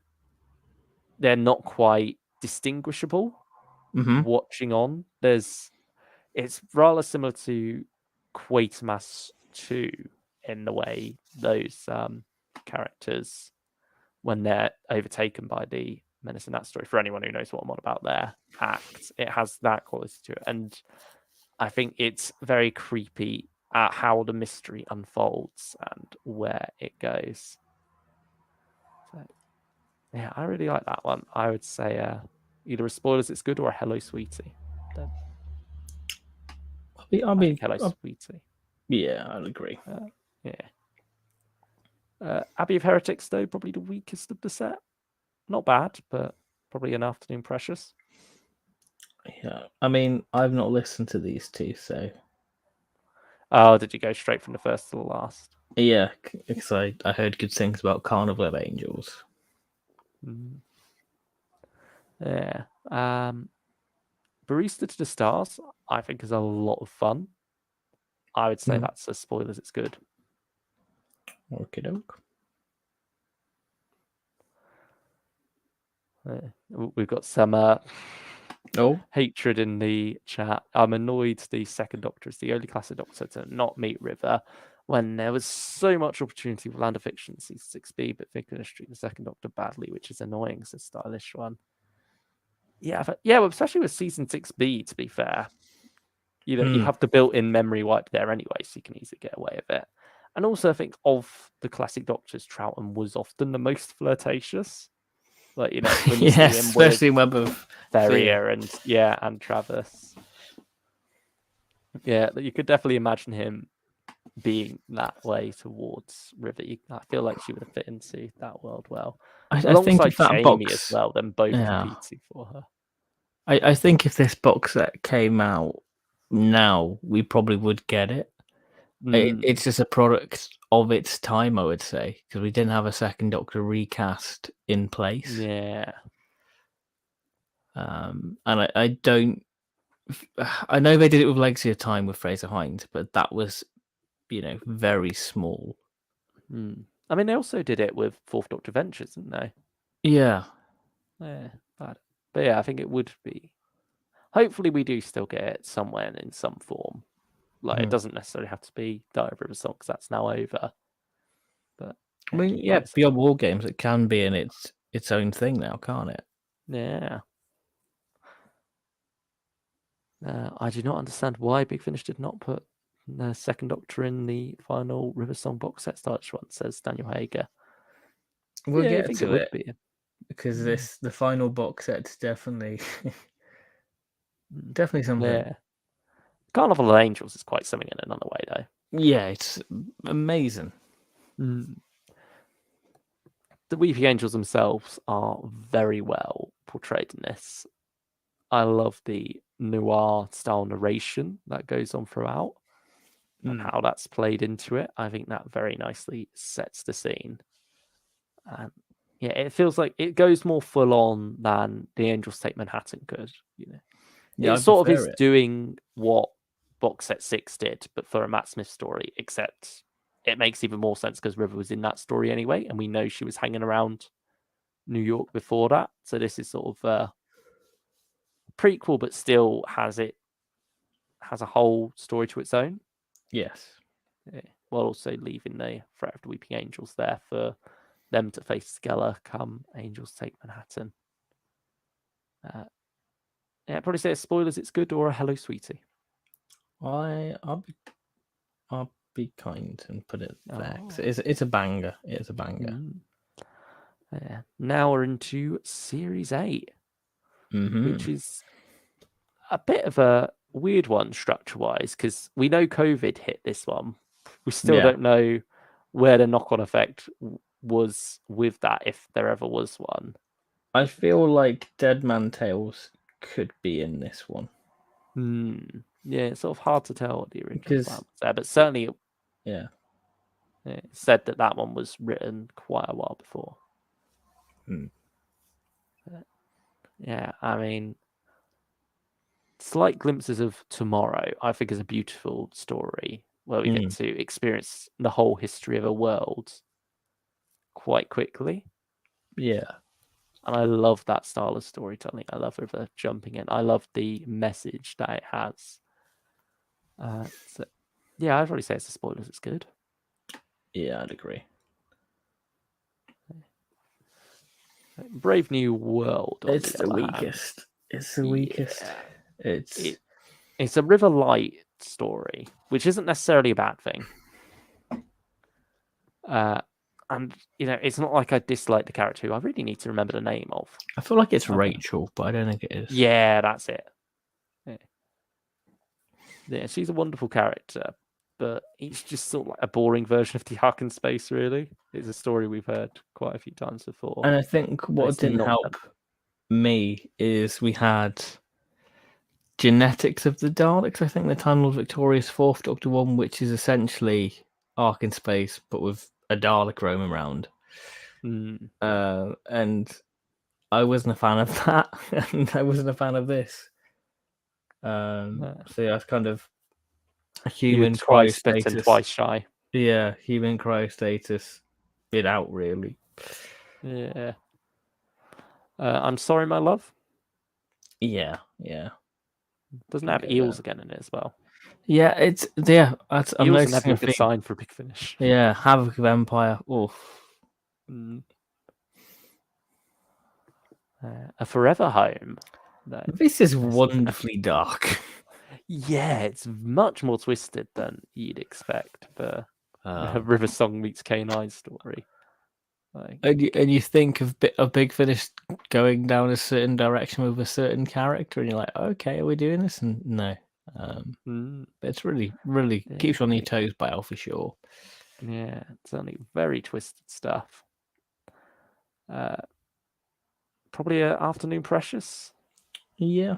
they're not quite distinguishable watching on. It's rather similar to Quatermass 2 in the way those characters, when they're overtaken by the menace in that story, for anyone who knows what I'm on about there, act, it has that quality to it. And I think it's very creepy at how the mystery unfolds and where it goes. So, yeah, I really like that one. I would say either a spoilers it's good or a Hello Sweetie. I mean, Hello Sweetie. Yeah, I'd agree. Abbey of Heretics, though, probably the weakest of the set. Not bad, but probably an Afternoon Precious. Yeah, I mean, I've not listened to these two, so. Oh, did you go straight from the first to the last? Yeah, because I heard good things about Carnival of Angels. Yeah. Barista to the Stars, I think, is a lot of fun. I would say that's a spoilers, it's good. Okie doke. We've got some Oh, hatred in the chat. I'm annoyed the Second Doctor is the only classic Doctor to not meet River when there was so much opportunity for Land of Fiction season 6B, but they couldn't treat the Second Doctor badly, which is annoying. It's a stylish one. Yeah, well, especially with season 6B, to be fair. You know, you have the built-in memory wipe there anyway, so you can easily get away with it. And also, I think of the classic Doctors, Troughton was often the most flirtatious. Like, you know, when you see him especially in Web of Fear and Travis. Yeah, you could definitely imagine him being that way towards River. I feel like she would have fit into that world well. I Alongside think that Jamie box, as well, them both competing for her. I think if this box set came out now, we probably would get it. It's just a product of its time, I would say, because we didn't have a Second Doctor recast in place. Yeah. And I don't. I know they did it with Legacy of Time with Fraser Hines, but that was, very small. I mean, they also did it with Fourth Doctor Ventures, didn't they? Yeah. Yeah, but yeah, I think it would be. Hopefully, we do still get it somewhere in some form. Like, it doesn't necessarily have to be Diary of River Song, because that's now over. But I mean, Beyond War Games, it can be in its own thing now, can't it? Yeah. I do not understand why Big Finish did not put the Second Doctor in the final River Song box set stylish one, says Daniel Hager. We'll get to it be. because the final box set's definitely something. Yeah. Carnival of Angels is quite something in another way, though. Yeah, it's amazing. The Weeping Angels themselves are very well portrayed in this. I love the noir style narration that goes on throughout and how that's played into it. I think that very nicely sets the scene. And yeah, it feels like it goes more full on than The Angels Take Manhattan could. Yeah, I It sort of prefer is it. doing what Box Set 6 did, but for a Matt Smith story, except it makes even more sense because River was in that story anyway, and we know she was hanging around New York before that. So this is sort of a prequel, but still has a whole story to its own. Yes. While also leaving the Threat of the Weeping Angels there for them to face Skeller come Angels Take Manhattan. Yeah, I'd probably say spoilers, it's good, or a Hello Sweetie. I'll be kind and put it there. Oh. It's a banger. It's a banger. Yeah. Now we're into Series 8, which is a bit of a weird one structure-wise, because we know COVID hit this one. We still don't know where the knock-on effect was with that, if there ever was one. I feel like Dead Man Tales could be in this one. Yeah, it's sort of hard to tell what the original plan was there, but certainly it said that one was written quite a while before. Yeah, I mean, slight glimpses of tomorrow, I think, is a beautiful story where we get to experience the whole history of a world quite quickly. Yeah. And I love that style of storytelling. I love River jumping in. I love the message that it has. So, yeah, I'd probably say it's a spoilers. It's good. Yeah, I'd agree. Brave New World. It's the weakest. It's the weakest. It's a River Light story, which isn't necessarily a bad thing. And it's not like I dislike the character who I really need to remember the name of. I feel like it's Rachel, but I don't think it is. Yeah, that's it. Yeah, she's a wonderful character, but it's just sort of like a boring version of the Ark in Space, really. It's a story we've heard quite a few times before. And I think what didn't help me is we had Genetics of the Daleks. I think the Time Lord Victoria's fourth Doctor one, which is essentially Ark in Space, but with a Dalek roaming around. And I wasn't a fan of that, and I wasn't a fan of this. So that's kind of a human cryostatus and twice shy. Yeah, human cryostatus bit out, really. Yeah. I'm Sorry, My Love. Yeah. Doesn't have eels again in it as well. Yeah, it's I'm eels never a good sign for a Big Finish. Yeah, Havoc of Empire. Oof. A Forever Home. This is wonderfully dark. Yeah, it's much more twisted than you'd expect for a River Song meets K9 story. And you think of Big Finish going down a certain direction with a certain character, and you're like, okay, are we doing this? And no, it's really, really keeps you on your toes by for sure. Yeah, it's only very twisted stuff. Probably an Afternoon Precious. Yeah.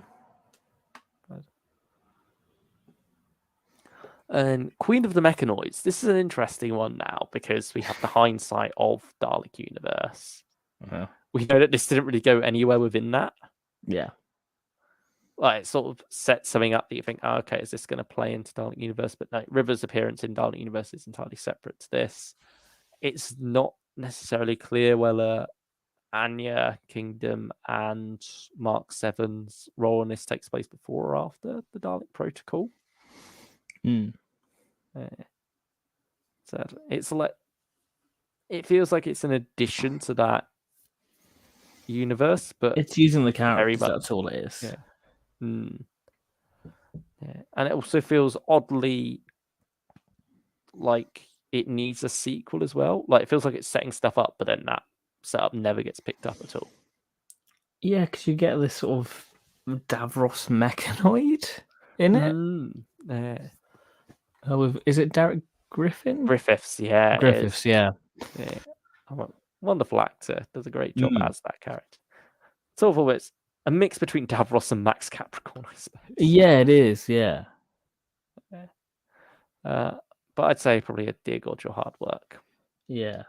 And Queen of the Mechanoids. This is an interesting one now because we have the hindsight of Dalek Universe. We know that this didn't really go anywhere within that. Yeah. Like, it sort of sets something up that you think, oh, okay, is this going to play into Dalek Universe? But no, River's appearance in Dalek Universe is entirely separate to this. It's not necessarily clear whether Anya Kingdom and Mark 7's role in this takes place before or after the Dalek Protocol. So it's like, it feels like it's an addition to that universe, but it's using the characters. That's all it is. Yeah. Yeah, and it also feels oddly like it needs a sequel as well. Like, it feels like it's setting stuff up, but then that setup never gets picked up at all. Yeah, because you get this sort of Davros mechanoid in it. Is it Derek Griffin? Griffiths, yeah. Griffiths, yeah. Wonderful actor. Does a great job as that character. Sort of always a mix between Davros and Max Capricorn, I suppose. Yeah, it is, yeah. But I'd say probably a Dear God, Your Hard Work. Yeah.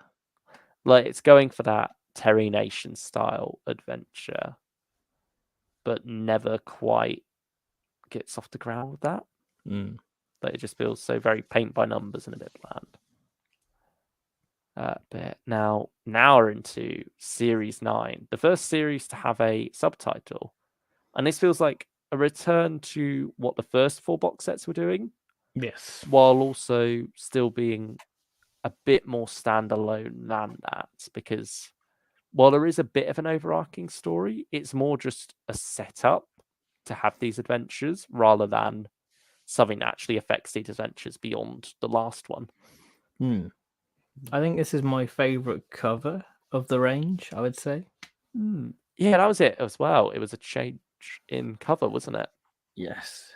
Like it's going for that Terry Nation style adventure, but never quite gets off the ground with that. But it just feels so very paint by numbers and a bit bland. But now we're into Series 9, the first series to have a subtitle. And this feels like a return to what the first 4 box sets were doing, Yes. while also still being a bit more standalone than that. Because while there is a bit of an overarching story, it's more just a setup to have these adventures rather than something that actually affects these adventures beyond the last one. I think this is my favorite cover of the range, I would say. Yeah, that was it as well. It was a change in cover, wasn't it? Yes.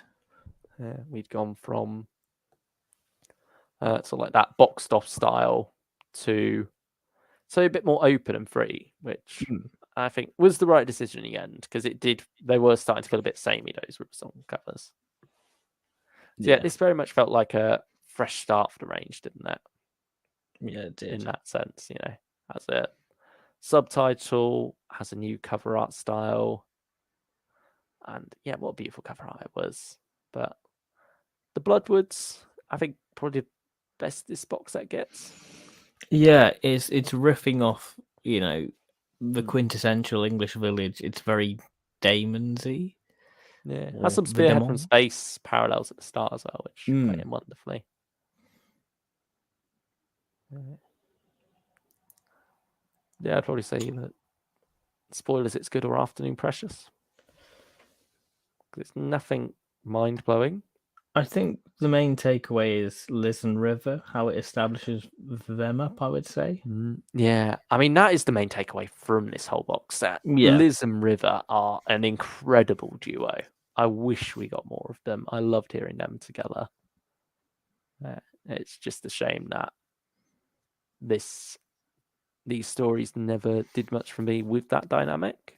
We'd gone from sort of like that boxed off style to a bit more open and free, which I think was the right decision in the end, because they were starting to feel a bit samey, those River Song covers. So yeah, this very much felt like a fresh start for the range, didn't it? Yeah, it did. In that sense, has a subtitle, has a new cover art style, and yeah, what a beautiful cover art it was. But the Bloodwoods, I think, probably the best this box set gets. Yeah, it's riffing off, the quintessential English village. It's very Damonsy. Yeah, has some Spearhead from Demon. Space parallels at the start as well, which play in wonderfully. Yeah, I'd probably say that spoilers, it's good or afternoon precious. It's nothing mind blowing. I think the main takeaway is Liz and River, how it establishes them up, I would say. Yeah, I mean, that is the main takeaway from this whole box set. Yeah. Liz and River are an incredible duo. I wish we got more of them. I loved hearing them together. It's just a shame that these stories never did much for me with that dynamic.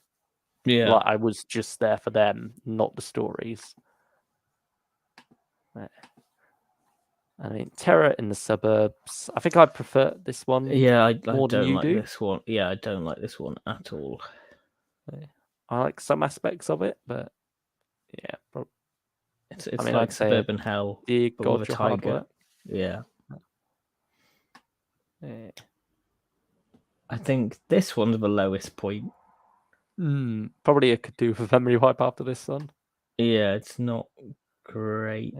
Yeah. Like I was just there for them, not the stories. I mean, Terror in the Suburbs. I think I prefer this one. Yeah, I more than don't you like do. this one. Yeah, I don't like this one at all. I like some aspects of it, but yeah, it's like Suburban Hell, Dear but God, with a your hard tiger. work. Yeah. I think this one's the lowest point. Probably it could do with a memory wipe after this one. Yeah, it's not great.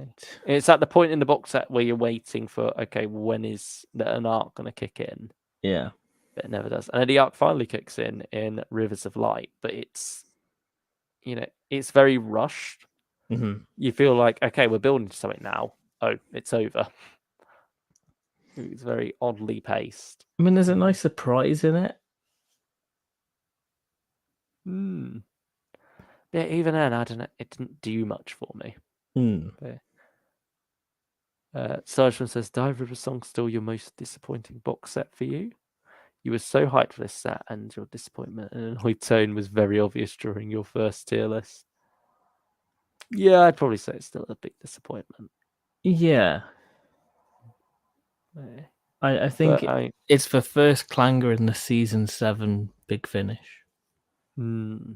It's at the point in the box set where you're waiting for, okay, when is an arc going to kick in? Yeah. But it never does. And then the arc finally kicks in Rivers of Light, but it's, it's very rushed. You feel like, okay, we're building to something now. Oh, it's over. It's very oddly paced. I mean, there's a nice surprise in it. Yeah, even then, I don't know. It didn't do much for me. Sergeant says, Dive River Song still your most disappointing box set for you? You were so hyped for this set, and your disappointment and annoyed tone was very obvious during your first tier list. Yeah, I'd probably say it's still a big disappointment. Yeah. I think it's the first clanger in the Season 7 big finish. Or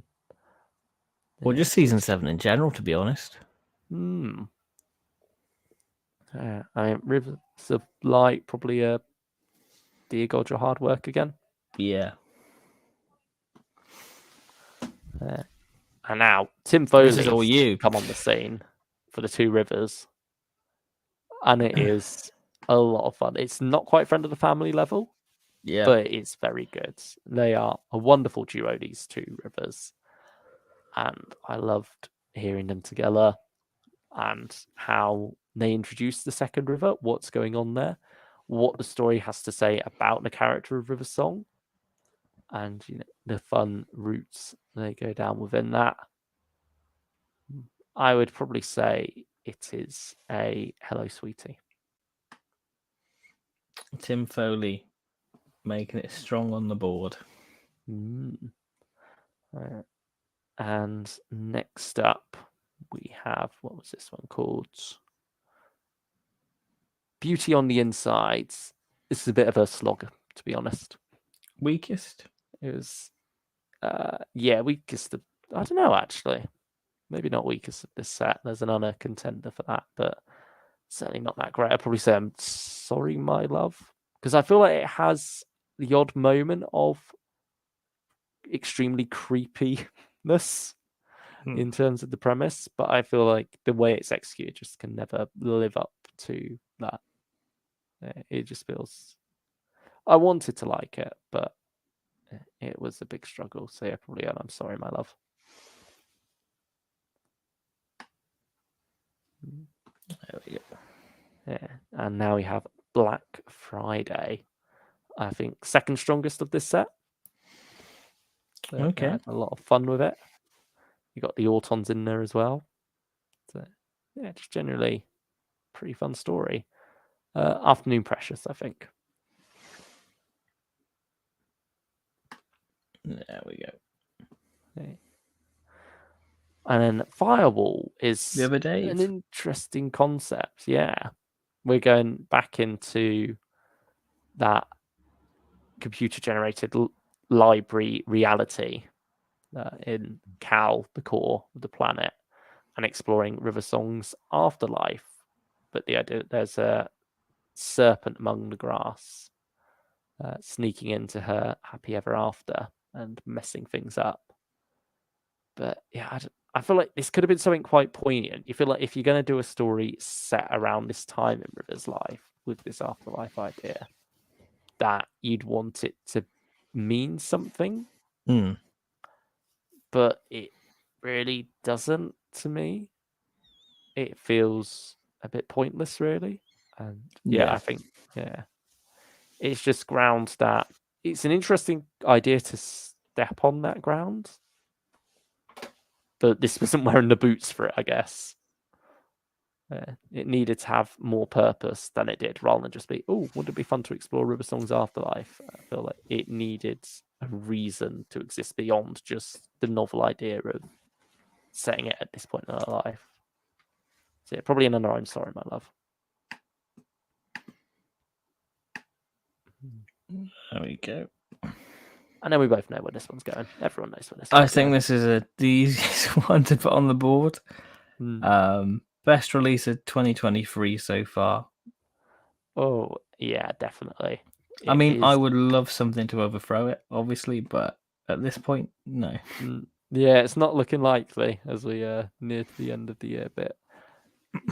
just Season 7 in general, to be honest. I mean, Rivers of Light, probably a Dear God, your hard work again. Yeah. And now, Tim Foley this is all you. come on the scene for the Two Rivers. And it is a lot of fun. It's not quite Friend of the Family level, but it's very good. They are a wonderful duo, these Two Rivers. And I loved hearing them together and how they introduce the second river, what's going on there, what the story has to say about the character of River Song, and the fun routes they go down within that. I would probably say it is a Hello Sweetie. Tim Foley making it strong on the board. And next up, we have, what was this one called? Beauty on the Insides. This is a bit of a slog, to be honest. Weakest? It was, weakest. I don't know, actually. Maybe not weakest of this set. There's another contender for that, but certainly not that great. I'd probably say I'm sorry, my love, because I feel like it has the odd moment of extremely creepiness in terms of the premise, but I feel like the way it's executed just can never live up to that. It just feels. I wanted to like it, but it was a big struggle. So yeah, probably, I'm sorry, my love. There we go. Yeah, and now we have Black Friday. I think second strongest of this set. Okay. Had a lot of fun with it. You got the Autons in there as well. So yeah, just generally pretty fun story. Afternoon Precious, I think. There we go. Okay. And then Firewall is The other day. an interesting concept. Yeah, we're going back into that computer-generated library reality in Cal, the core of the planet, and exploring River Song's afterlife. But the idea that there's a serpent among the grass sneaking into her happy ever after and messing things up. But yeah, I feel like this could have been something quite poignant. You feel like if you're going to do a story set around this time in River's life with this afterlife idea, that you'd want it to mean something. But it really doesn't to me. It feels a bit pointless, really. And I think, it's just ground that it's an interesting idea to step on that ground. But this wasn't wearing the boots for it, I guess. It needed to have more purpose than it did, rather than just be, oh, wouldn't it be fun to explore River Song's afterlife? I feel like it needed a reason to exist beyond just the novel idea of setting it at this point in her life. So yeah, probably another I'm sorry, my love. There we go. I know we both know where this one's going. Everyone knows where this I one's think going. this is the easiest one to put on the board. Best release of 2023 so far. Oh, yeah, definitely. I mean, I would love something to overthrow it, obviously, but at this point, no. Yeah, it's not looking likely as we near to the end of the year, but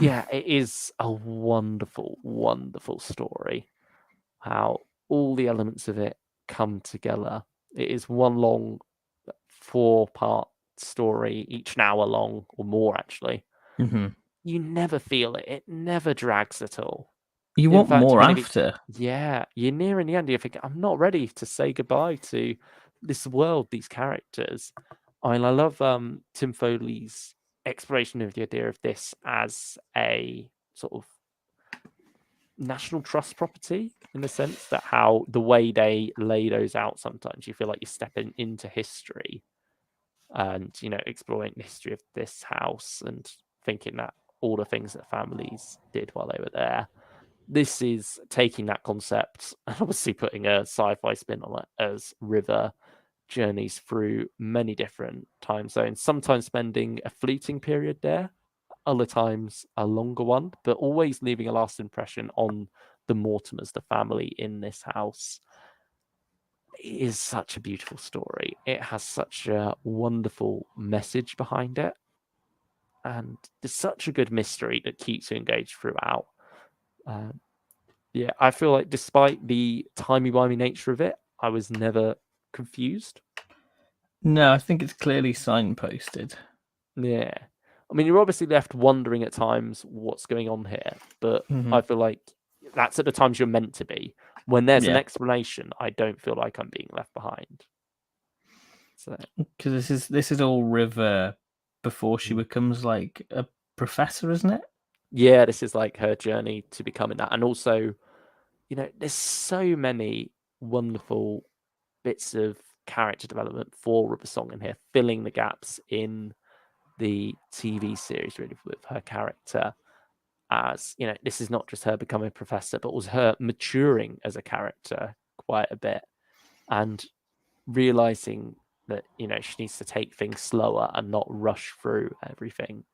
yeah, it is a wonderful, wonderful story. How all the elements of it come together. It is one long 4-part story, each an hour long or more, actually. You never feel it. It never drags at all. You want more after. Yeah, you're nearing the end. You think, I'm not ready to say goodbye to this world, these characters. I love Tim Foley's exploration of the idea of this as a sort of national trust property, in the sense that how the way they lay those out, sometimes you feel like you're stepping into history and, exploring the history of this house and thinking that all the things that families did while they were there. This is taking that concept and obviously putting a sci-fi spin on it as River journeys through many different time zones, sometimes spending a fleeting period there, other times a longer one, but always leaving a lasting impression on the Mortimers, the family in this house. It is such a beautiful story. It has such a wonderful message behind it. And there's such a good mystery that keeps you engaged throughout. I feel like despite the timey-wimey nature of it, I was never confused. No, I think it's clearly signposted. Yeah. I mean, you're obviously left wondering at times what's going on here, but I feel like that's at the times you're meant to be. When there's an explanation, I don't feel like I'm being left behind. So, because this is all River before she becomes like a professor, isn't it? Yeah, this is like her journey to becoming that. And also, there's so many wonderful bits of character development for River Song in here, filling the gaps in the TV series, really, with her character. As this is not just her becoming a professor, but was her maturing as a character quite a bit. and realizing that she needs to take things slower and not rush through everything.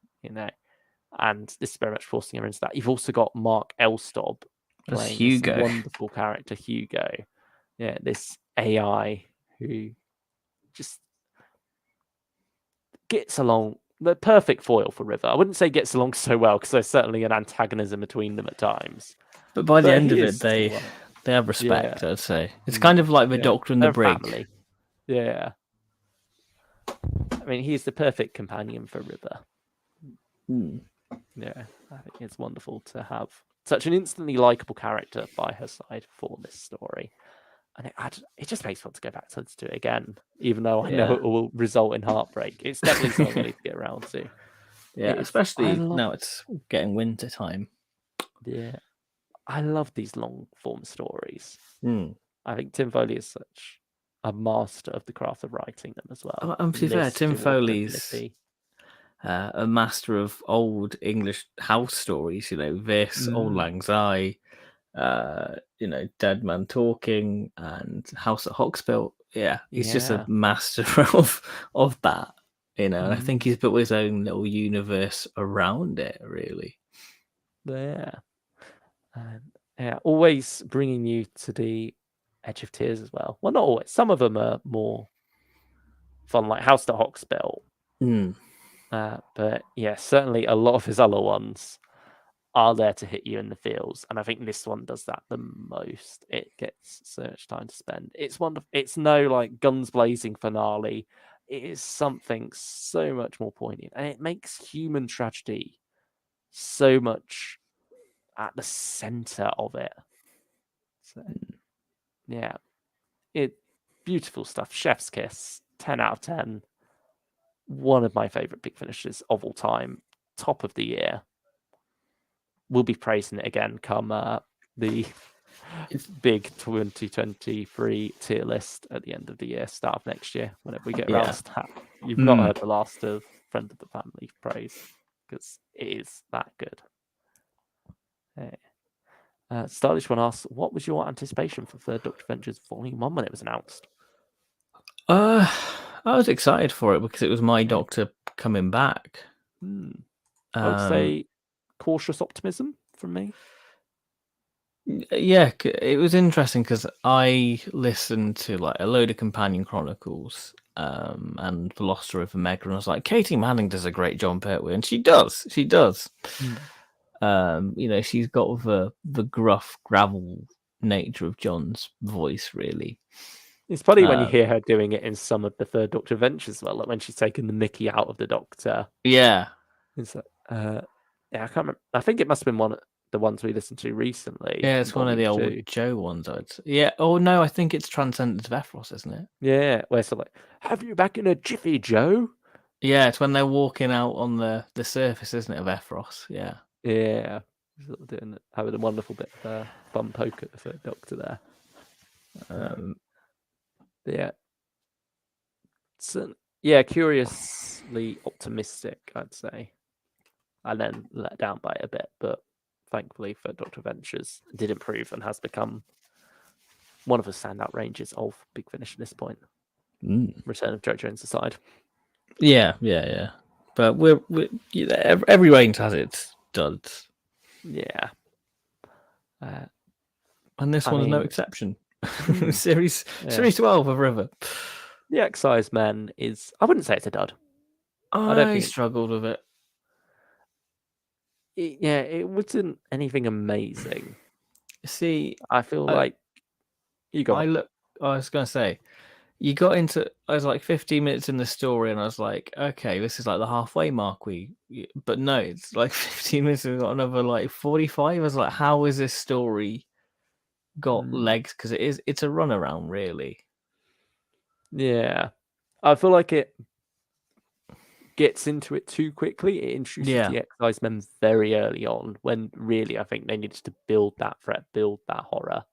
And this is very much forcing her into that. You've also got Mark Elstob That's playing Hugo. this wonderful character, Hugo. Yeah, this AI who just gets along. The perfect foil for River. I wouldn't say gets along so well because there's certainly an antagonism between them at times. But by the end of he it, is they well. have respect. Yeah. I'd say it's kind of like the Yeah. Doctor and the They're Brig. family. Yeah. I mean, he's the perfect companion for River. Yeah, I think it's wonderful to have such an instantly likable character by her side for this story. And it just makes me want to go back to it again, even though I know it will result in heartbreak. It's definitely something I need to get around to. Yeah, especially now it's getting winter time. Yeah, I love these long form stories. Mm. I think Tim Foley is such a master of the craft of writing them as well. And to be fair, Tim Foley's a master of old English house stories. This, Auld Lang Syne, Dead Man Talking, and House at Hawksbill. Yeah, he's just a master of that. And I think he's built his own little universe around it, really. Yeah. Always bringing you to the edge of tears as well. Well, not always. Some of them are more fun, like House at Hawksbill. But yeah, certainly a lot of his other ones are there to hit you in the feels, and I think this one does that the most. It gets so much time to spend. It's wonderful. It's no like guns blazing finale. It is something so much more poignant, and it makes human tragedy so much at the center of it. So, yeah, beautiful stuff. Chef's Kiss, 10 out of 10. One of my favorite Big Finishes of all time. Top of the year. We'll be praising it again come the big 2023 tier list at the end of the year, start of next year, whenever we get around to that. You've not heard the last of Friend of the Family praise, because it is that good. Stylish One asks, what was your anticipation for Third Doctor Adventures Volume 1 when it was announced? I was excited for it because it was my Doctor coming back. I would say cautious optimism from me. Yeah, it was interesting because I listened to like a load of Companion Chronicles and Velocity of Omega, and I was like, Katie Manning does a great Jon Pertwee, and she does. She's got the gruff gravel nature of Jon's voice, really. It's funny when you hear her doing it in some of the Third Doctor Adventures as well, like when she's taking the Mickey out of the Doctor. Yeah. It's like, I can't remember. I think it must have been one of the ones we listened to recently. Yeah, it's one of the old Joe ones. Yeah. Oh no, I think it's Transcendence of Ephros, isn't it? Yeah, where it's like, have you back in a jiffy, Joe? Yeah, it's when they're walking out on the surface, isn't it, of Ephros? Yeah. Yeah. Sort of having a wonderful bit of bum poke at the Third Doctor there. Yeah. So, yeah, curiously optimistic, I'd say. And then let down by it a bit, but thankfully for Doctor Adventures did improve and has become one of the standout ranges of Big Finish at this point. Return of Jo Jones aside. Yeah. But we're every range has its duds. Yeah. And this one's no exception. Series 12 of River. The Excisemen is, I wouldn't say it's a dud. I struggled with it. It wasn't anything amazing. See, I feel like you got. I was gonna say, you got into. I was like 15 minutes in the story, and I was like, okay, this is like the halfway mark. But no, it's like 15 minutes. We've got another like 45. I was like, how is this story got legs? Because it's a runaround, really. Yeah, I feel like it gets into it too quickly. It introduces the Excisemen very early on, when really I think they needed to build that threat, build that horror.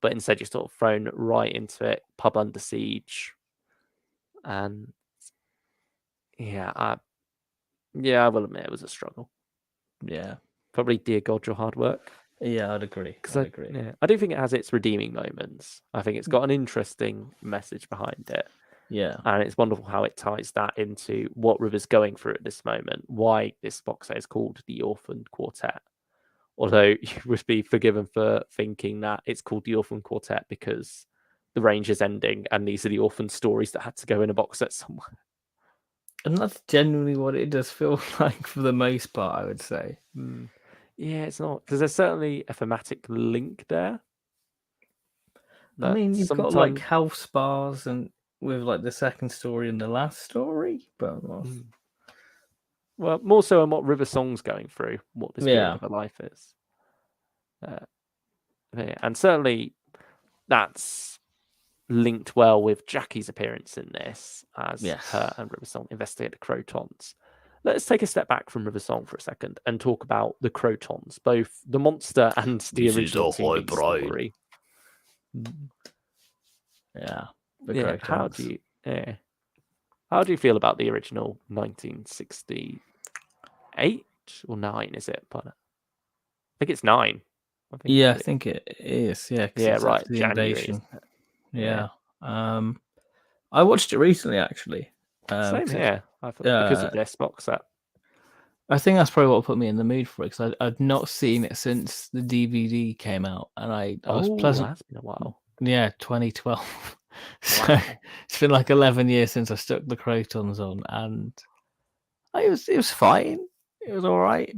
But instead, you're sort of thrown right into it. Pub under siege, and I will admit it was a struggle. Yeah, probably dear God, your hard work. Yeah, I'd agree. Because I'd agree. I do think it has its redeeming moments. I think it's got an interesting message behind it. Yeah. And it's wonderful how it ties that into what River's going through at this moment, why this box set is called the Orphan Quartet. Although you would be forgiven for thinking that it's called the Orphan Quartet because the range is ending and these are the orphan stories that had to go in a box set somewhere. And that's genuinely what it does feel like for the most part, I would say. Yeah, it's not, because there's certainly a thematic link there. I mean, you've got like sometimes health bars and with like the second story and the last story, but well, more so on what River Song's going through, what this period yeah, of her life is. And certainly that's linked well with Jackie's appearance in this as yes, her and River Song investigate the Crotons. Let's take a step back from River Song for a second and talk about the Crotons, both the monster and the original TV story. Yeah, Yeah, how do you feel about the original 1968 or 9? Is it? But I think it's 9. I think it is. Yeah, Yeah, it's right. after the January, invasion. isn't it? Yeah. I watched it recently, actually. Same here. I thought because of this box set. I think that's probably what put me in the mood for it, because I'd not seen it since the DVD came out, and I was pleasant. That's been a while. Yeah, 2012. So it's been like 11 years since I stuck the Crotons on, and it was fine. It was all right.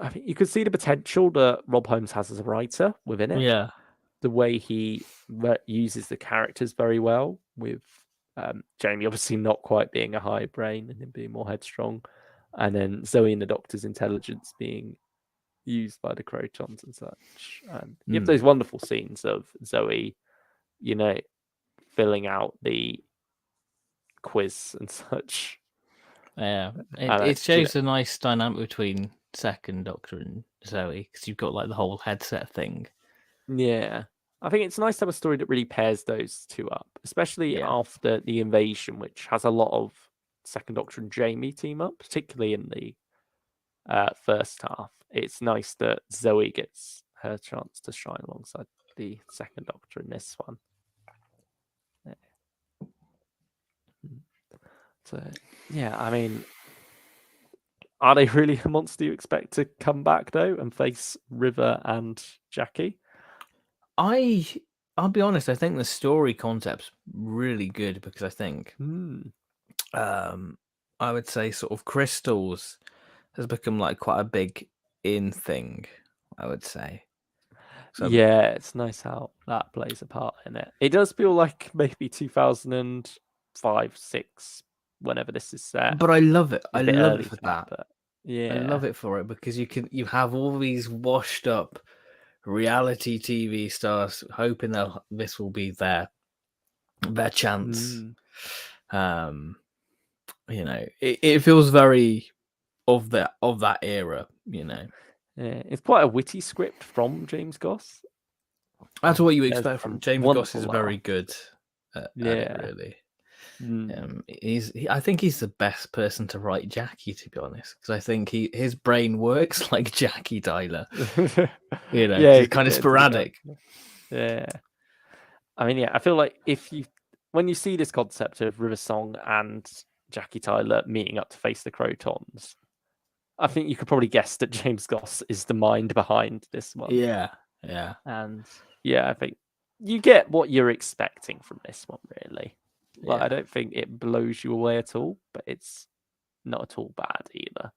I think you could see the potential that Rob Holmes has as a writer within it. Yeah. The way he uses the characters very well, with Jamie obviously not quite being a high brain and him being more headstrong, and then Zoe and the Doctor's intelligence being used by the Crotons and such. And you have those wonderful scenes of Zoe, filling out the quiz and such. Yeah, it shows a nice dynamic between Second Doctor and Zoe, because you've got like the whole headset thing. Yeah, I think it's nice to have a story that really pairs those two up, especially after the invasion, which has a lot of Second Doctor and Jamie team up, particularly in the first half. It's nice that Zoe gets her chance to shine alongside the Second Doctor in this one. So, yeah, I mean, are they really a monster you expect to come back, though, and face River and Jackie? I'll be honest, I think the story concept's really good, because I think I would say sort of crystals has become like quite a big in thing, I would say. So, yeah, it's nice how that plays a part in it. It does feel like maybe 2005, 6, whenever this is set. But I love it. I love it for that. But yeah, I love it for it, because you have all these washed up reality TV stars hoping that this will be their chance. It feels very of that era. Yeah, it's quite a witty script from James Goss. That's what you expect from James Goss. Is very good at it, really. I think he's the best person to write Jackie, to be honest, because I think his brain works like Jackie Tyler. He's kind of sporadic. Yeah, I mean, I feel like when you see this concept of River Song and Jackie Tyler meeting up to face the Crotons, I think you could probably guess that James Goss is the mind behind this one. Yeah. And I think you get what you're expecting from this one, really. Well, I don't think it blows you away at all, but it's not at all bad either.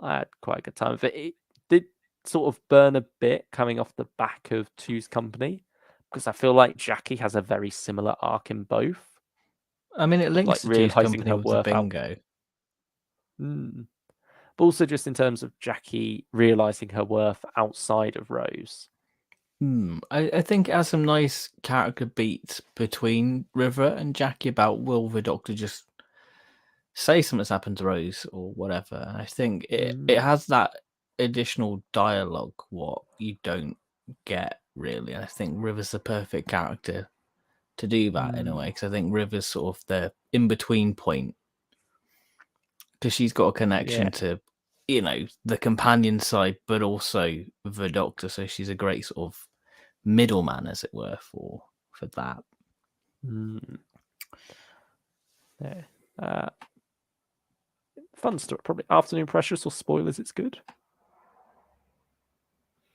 I had quite a good time with it. It did sort of burn a bit coming off the back of Two's Company, because I feel like Jackie has a very similar arc in both. I mean, it links to Two's Company with the bingo. But also just in terms of Jackie realizing her worth outside of Rose. I think it has some nice character beats between River and Jackie about, will the Doctor just say something's happened to Rose or whatever. I think it has that additional dialogue what you don't get, really. I think River's the perfect character to do that in a way, because I think River's sort of the in-between point, because she's got a connection to you know, the companion side, but also the Doctor. So she's a great sort of middleman, as it were, for that. Yeah. Fun story. Probably Afternoon Precious or spoilers. It's good.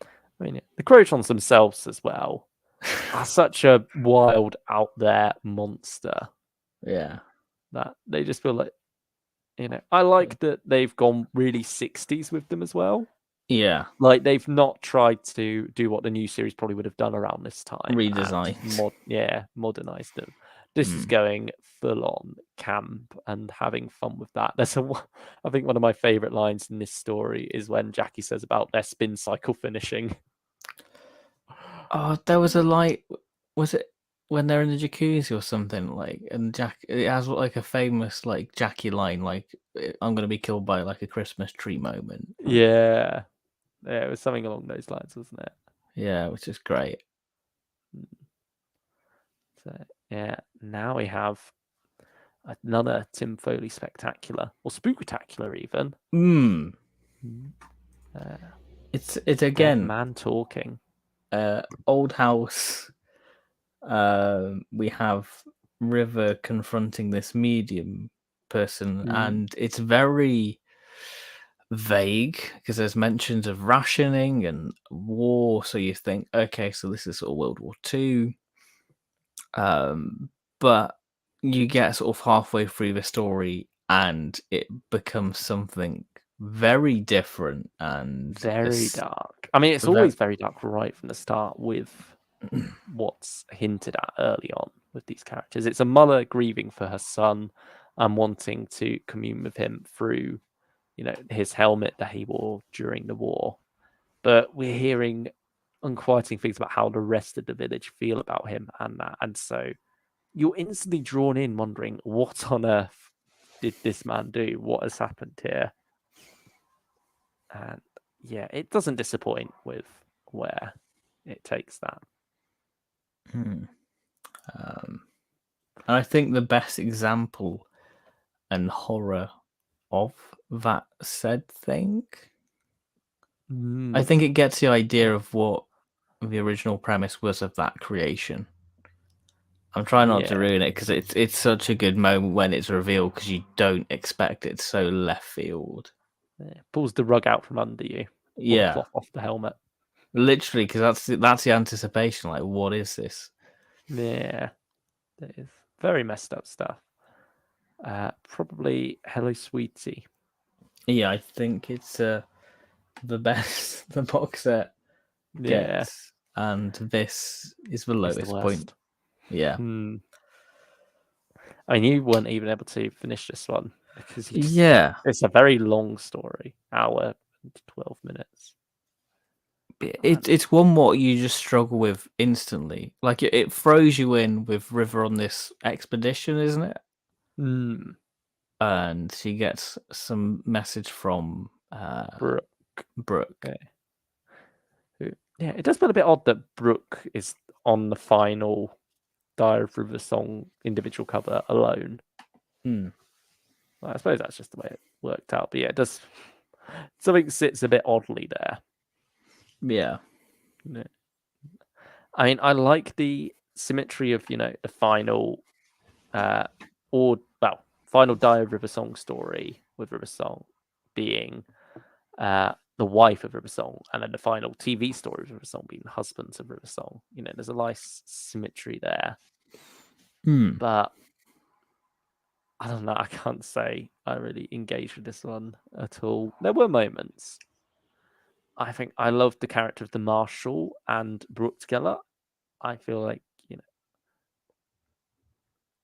I mean, the Crotons themselves as well are such a wild, out there monster. Yeah. That they just feel like, you know, I like that they've gone really 60s with them as well. Yeah. Like they've not tried to do what the new series probably would have done around this time. Redesigned. Modernized them. This is going full on camp and having fun with that. I think one of my favorite lines in this story is when Jackie says about their spin cycle finishing. Oh, there was a light. Was it when they're in the jacuzzi or something? Like, and it has like a famous like Jackie line, like "I'm gonna be killed by like a Christmas tree" moment. Yeah, it was something along those lines, wasn't it? Yeah, which is great. So yeah, now we have another Tim Foley spectacular or spooktacular even. It's again man talking. Old house. We have River confronting this medium person, and it's very vague because there's mentions of rationing and war. So you think, okay, so this is sort of World War II. But you get sort of halfway through the story and it becomes something very different and very dark. I mean, it's always very dark right from the start with what's hinted at early on with these characters. It's a mother grieving for her son and wanting to commune with him through, you know, his helmet that he wore during the war. But we're hearing unquieting things about how the rest of the village feel about him and that. And so you're instantly drawn in wondering, what on earth did this man do? What has happened here? And yeah, it doesn't disappoint with where it takes that. And I think the best example and horror of that said thing, I think it gets the idea of what the original premise was of that creation. I'm trying not to ruin it because it's such a good moment when it's revealed because you don't expect it. It's so left field. Pulls the rug out from under you. Yeah, cloth off the helmet. Literally, because that's the anticipation. Like, what is this? Yeah, it is very messed up stuff. Probably Hello Sweetie. Yeah, I think it's the best the box set gets, and this is the lowest point. Yeah. I mean, you weren't even able to finish this one because it's a very long story, hour and 12 minutes. It's one what you just struggle with instantly. Like it throws you in with River on this expedition, isn't it? And she gets some message from Brooke. Okay. Yeah, it does feel a bit odd that Brooke is on the final Diary of River song individual cover alone. Well, I suppose that's just the way it worked out. But yeah, it does. Something sits a bit oddly there. Yeah. I mean, I like the symmetry of, you know, the final final Diary of River Song story with River Song being the wife of River Song, and then the final TV story of River Song being the husband of River Song. You know, there's a nice symmetry there. But I don't know. I can't say I really engaged with this one at all. There were moments. I think I loved the character of the Marshal and Brooke together. I feel like, you know,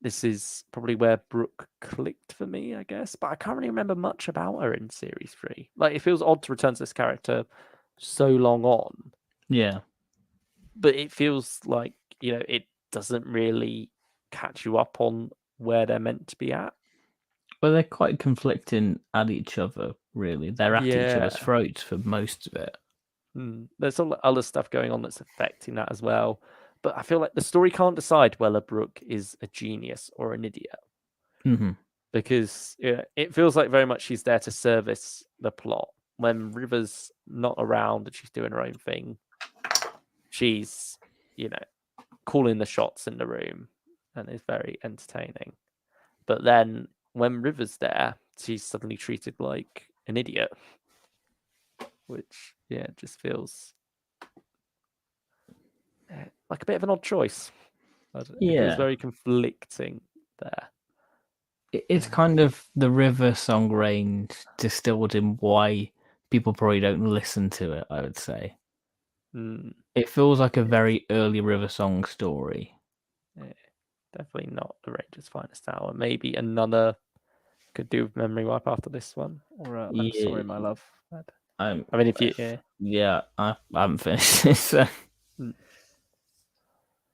this is probably where Brooke clicked for me, I guess. But I can't really remember much about her in Series 3. Like, it feels odd to return to this character so long on. Yeah. But it feels like, you know, it doesn't really catch you up on where they're meant to be at. Well, they're quite conflicting at each other, really. They're at each other's throats for most of it. There's all other stuff going on that's affecting that as well. But I feel like the story can't decide whether Brooke is a genius or an idiot. Because it feels like very much she's there to service the plot. when River's not around and she's doing her own thing, she's, calling the shots in the room and is very entertaining. But then when River's there, she's suddenly treated like an idiot, which, just feels like a bit of an odd choice. It feels very conflicting there. It's kind of the River song range distilled in why people probably don't listen to it, I would say. It feels like a very early River song story. Definitely not the Ranger's Finest Hour. Maybe another could do with Memory Wipe after this one, or I'm Sorry, My Love. I mean, if you, I haven't finished this. So.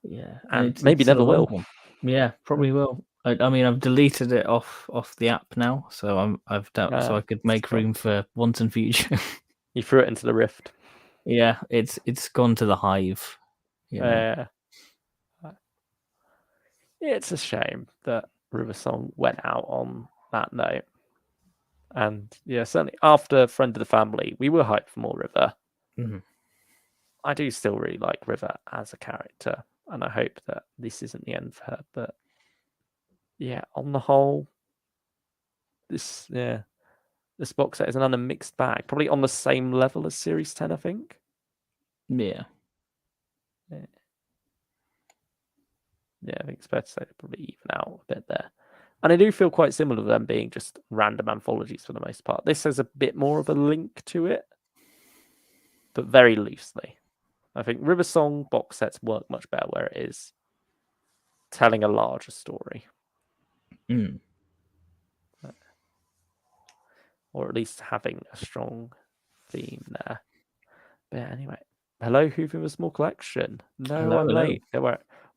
Yeah, and maybe never will. Yeah, probably will. I mean, I've deleted it off the app now, so so I could make room for once and future. You threw it into the Rift. Yeah, it's gone to the Hive. It's a shame that River Song went out on that note. And certainly after Friend of the Family, we were hyped for more River. Mm-hmm. I do still really like River as a character, and I hope that this isn't the end for her. But on the whole, this box set is another mixed bag, probably on the same level as Series 10, I think. Yeah, I think it's fair to say they probably even out a bit there. And I do feel quite similar to them being just random anthologies for the most part. This has a bit more of a link to it, but very loosely. I think River Song box sets work much better where it is telling a larger story. Or at least having a strong theme there. But anyway, hello, Whovian Small Collection. No, hello, I'm late.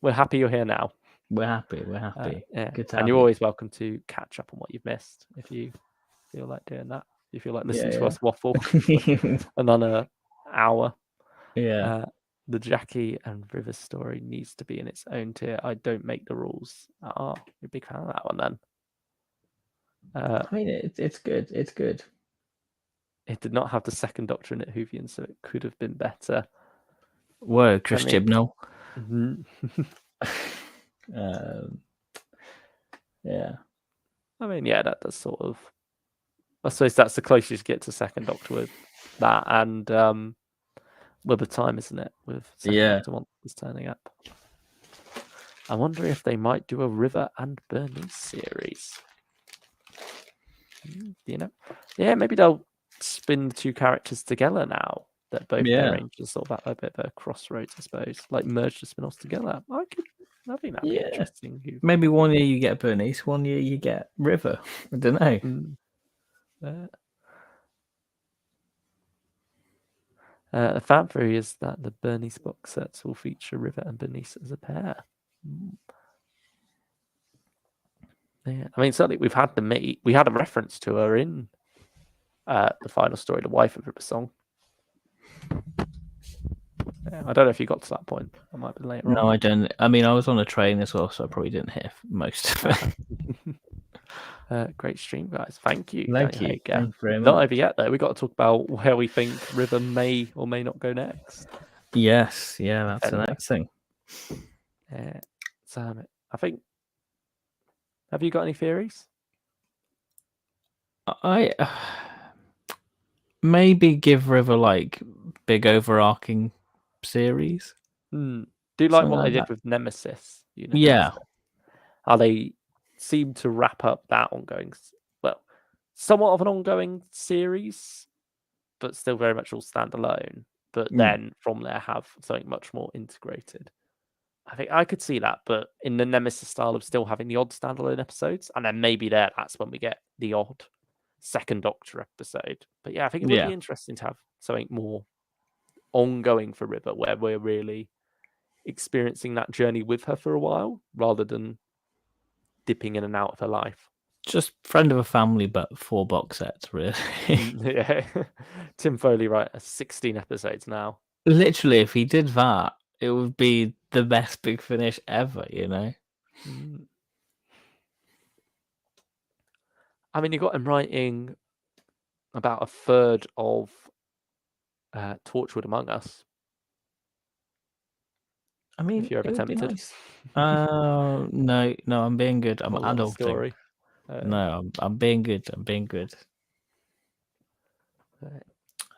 We're happy you're here now. We're happy. Good to have and you're you. always welcome to catch up on what you've missed if you feel like doing that. If you feel like listening to us waffle another hour. Yeah. The Jackie and River story needs to be in its own tier. I don't make the rules. You're a big fan of that one then. I mean, it's good. It's good. It did not have the second Doctor in it, Whovian, so it could have been better. Whoa, Chris Chibnall. Yeah. I mean, that does sort of. I suppose that's the closest you get to second Doctor with that, and with the time, isn't it? With second Doctor Monsters turning up. I wonder if they might do a River and Bernice series. Maybe they'll spin the two characters together now that both their ranges sort of at a bit of a crossroads, I suppose. Like merge the spin-offs together. I think that'd be interesting. Maybe one year you get Bernice, one year you get River. I don't know. The fan theory is that the Bernice box sets will feature River and Bernice as a pair. Yeah, I mean, certainly we've had them meet. We had a reference to her in the final story, The Wife of River Song. I don't know if you got to that point. I might be later on. No, I don't. I mean, I was on a train as well, so I probably didn't hear most of it. Great stream, guys. Thank you. Thank you. Thank you very much. Not over yet, though. We've got to talk about where we think River may or may not go next. Yes. Yeah, that's the next thing. So, I think... Have you got any theories? I maybe give River like big overarching series. Do you like what they did with Nemesis? Yeah. How they seem to wrap up that ongoing, somewhat of an ongoing series, but still very much all standalone. But then from there have something much more integrated. I think I could see that, but in the Nemesis style of still having the odd standalone episodes, and then maybe that's when we get the odd second Doctor episode. But I think it would be interesting to have something more ongoing for River, where we're really experiencing that journey with her for a while, rather than dipping in and out of her life. Just Friend of a Family, but 4 box sets, really. Tim Foley, 16 episodes now. Literally, if he did that, it would be the best Big Finish ever, I mean, you got him writing about a third of Torchwood Among Us. I mean, If you're ever it would be tempted. nice. No, I'm being good. I'm A lot of adulting. story. No, I'm being good. I'm being good. Right.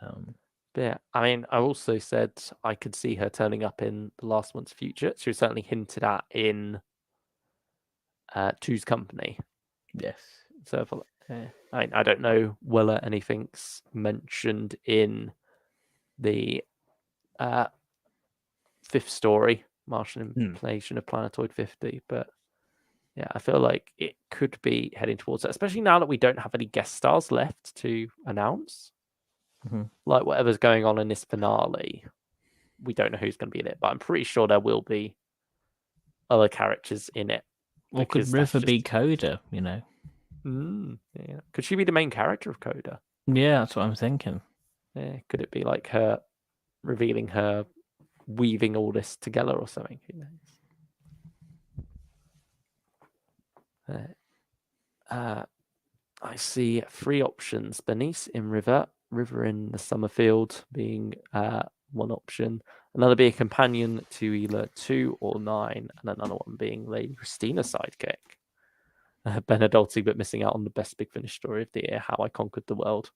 Um, But yeah, I mean, I also said I could see her turning up in The Last One's Future. She was certainly hinted at in Two's Company. yes. So I mean, I don't know whether anything's mentioned in the fifth story, Martian Invasion of Planetoid 50, but yeah, I feel like it could be heading towards that, especially now that we don't have any guest stars left to announce. Like whatever's going on in this finale, we don't know who's going to be in it, but I'm pretty sure there will be other characters in it. Or could River be Coda, you know? Yeah. Could she be the main character of Coda? Yeah, that's what I'm thinking. Yeah. Could it be like her revealing her weaving all this together or something? Who knows? I see 3 options: Bernice in River, River in the Summerfield being one option, another being a companion to either 2 or 9, and another one being Lady Christina's sidekick. Ben Adulty, but missing out on the best Big Finish story of the year, How I Conquered the World.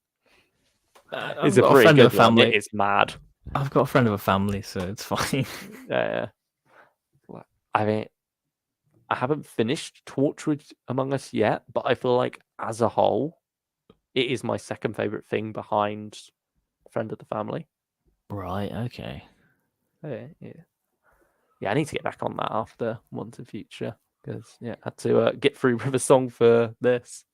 It's a pretty good one. It is mad. I've got a friend of a family, so it's fine. Yeah. I mean, I haven't finished Torchwood Among Us yet, but I feel like as a whole, it is my second favorite thing behind Friend of the Family. Right. Okay. Yeah, I need to get back on that after Once in Future because I had to get through River Song for this.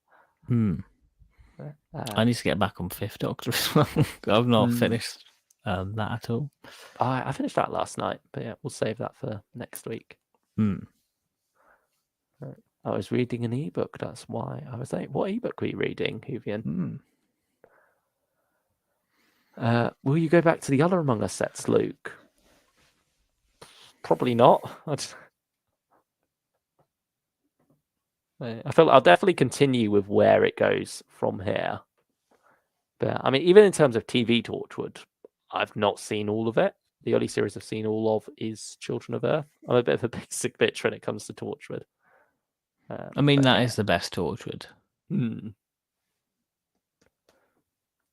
I need to get back on Fifth Doctor as well. I've not finished that at all. I finished that last night, but yeah, we'll save that for next week. I was reading an ebook. That's why I was like, "What ebook were you reading, Huvian?" Will you go back to the other Among Us sets, Luke? Probably not. I feel I'll definitely continue with where it goes from here. But I mean, even in terms of TV Torchwood, I've not seen all of it. The only series I've seen all of is Children of Earth. I'm a bit of a basic bitch when it comes to Torchwood. I mean, that is the best Torchwood.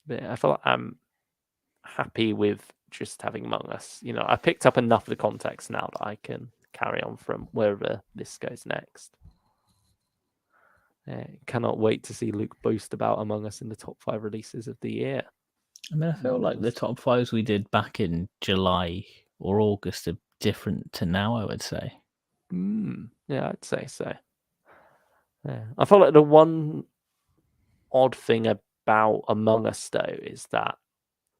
But I feel like I'm happy with just having Among Us. You know, I picked up enough of the context now that I can carry on from wherever this goes next. Cannot wait to see Luke boast about Among Us in the top 5 releases of the year. I mean, I feel like the top 5s we did back in July or August are different to now, I would say. Yeah, I'd say so. Yeah. I feel like the one odd thing about Among Us, though, is that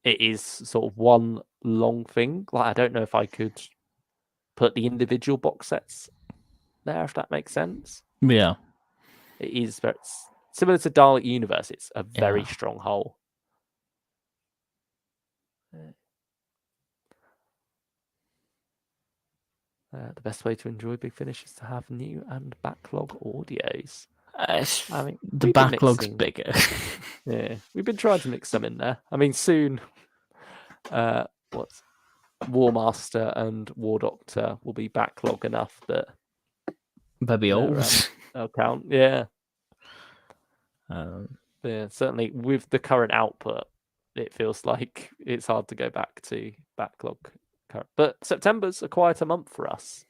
it is sort of one long thing. Like, I don't know if I could put the individual box sets there, if that makes sense. Yeah. It is very similar to Dalek Universe. It's a very strong whole. The best way to enjoy Big Finish is to have new and backlog audios. I mean, the backlog's bigger. Yeah, we've been trying to mix them in there. I mean, soon, War Master and War Doctor will be backlog enough that they'll be old. They'll count. Yeah. Yeah, certainly with the current output, it feels like it's hard to go back to backlog. But September's a quieter month for us.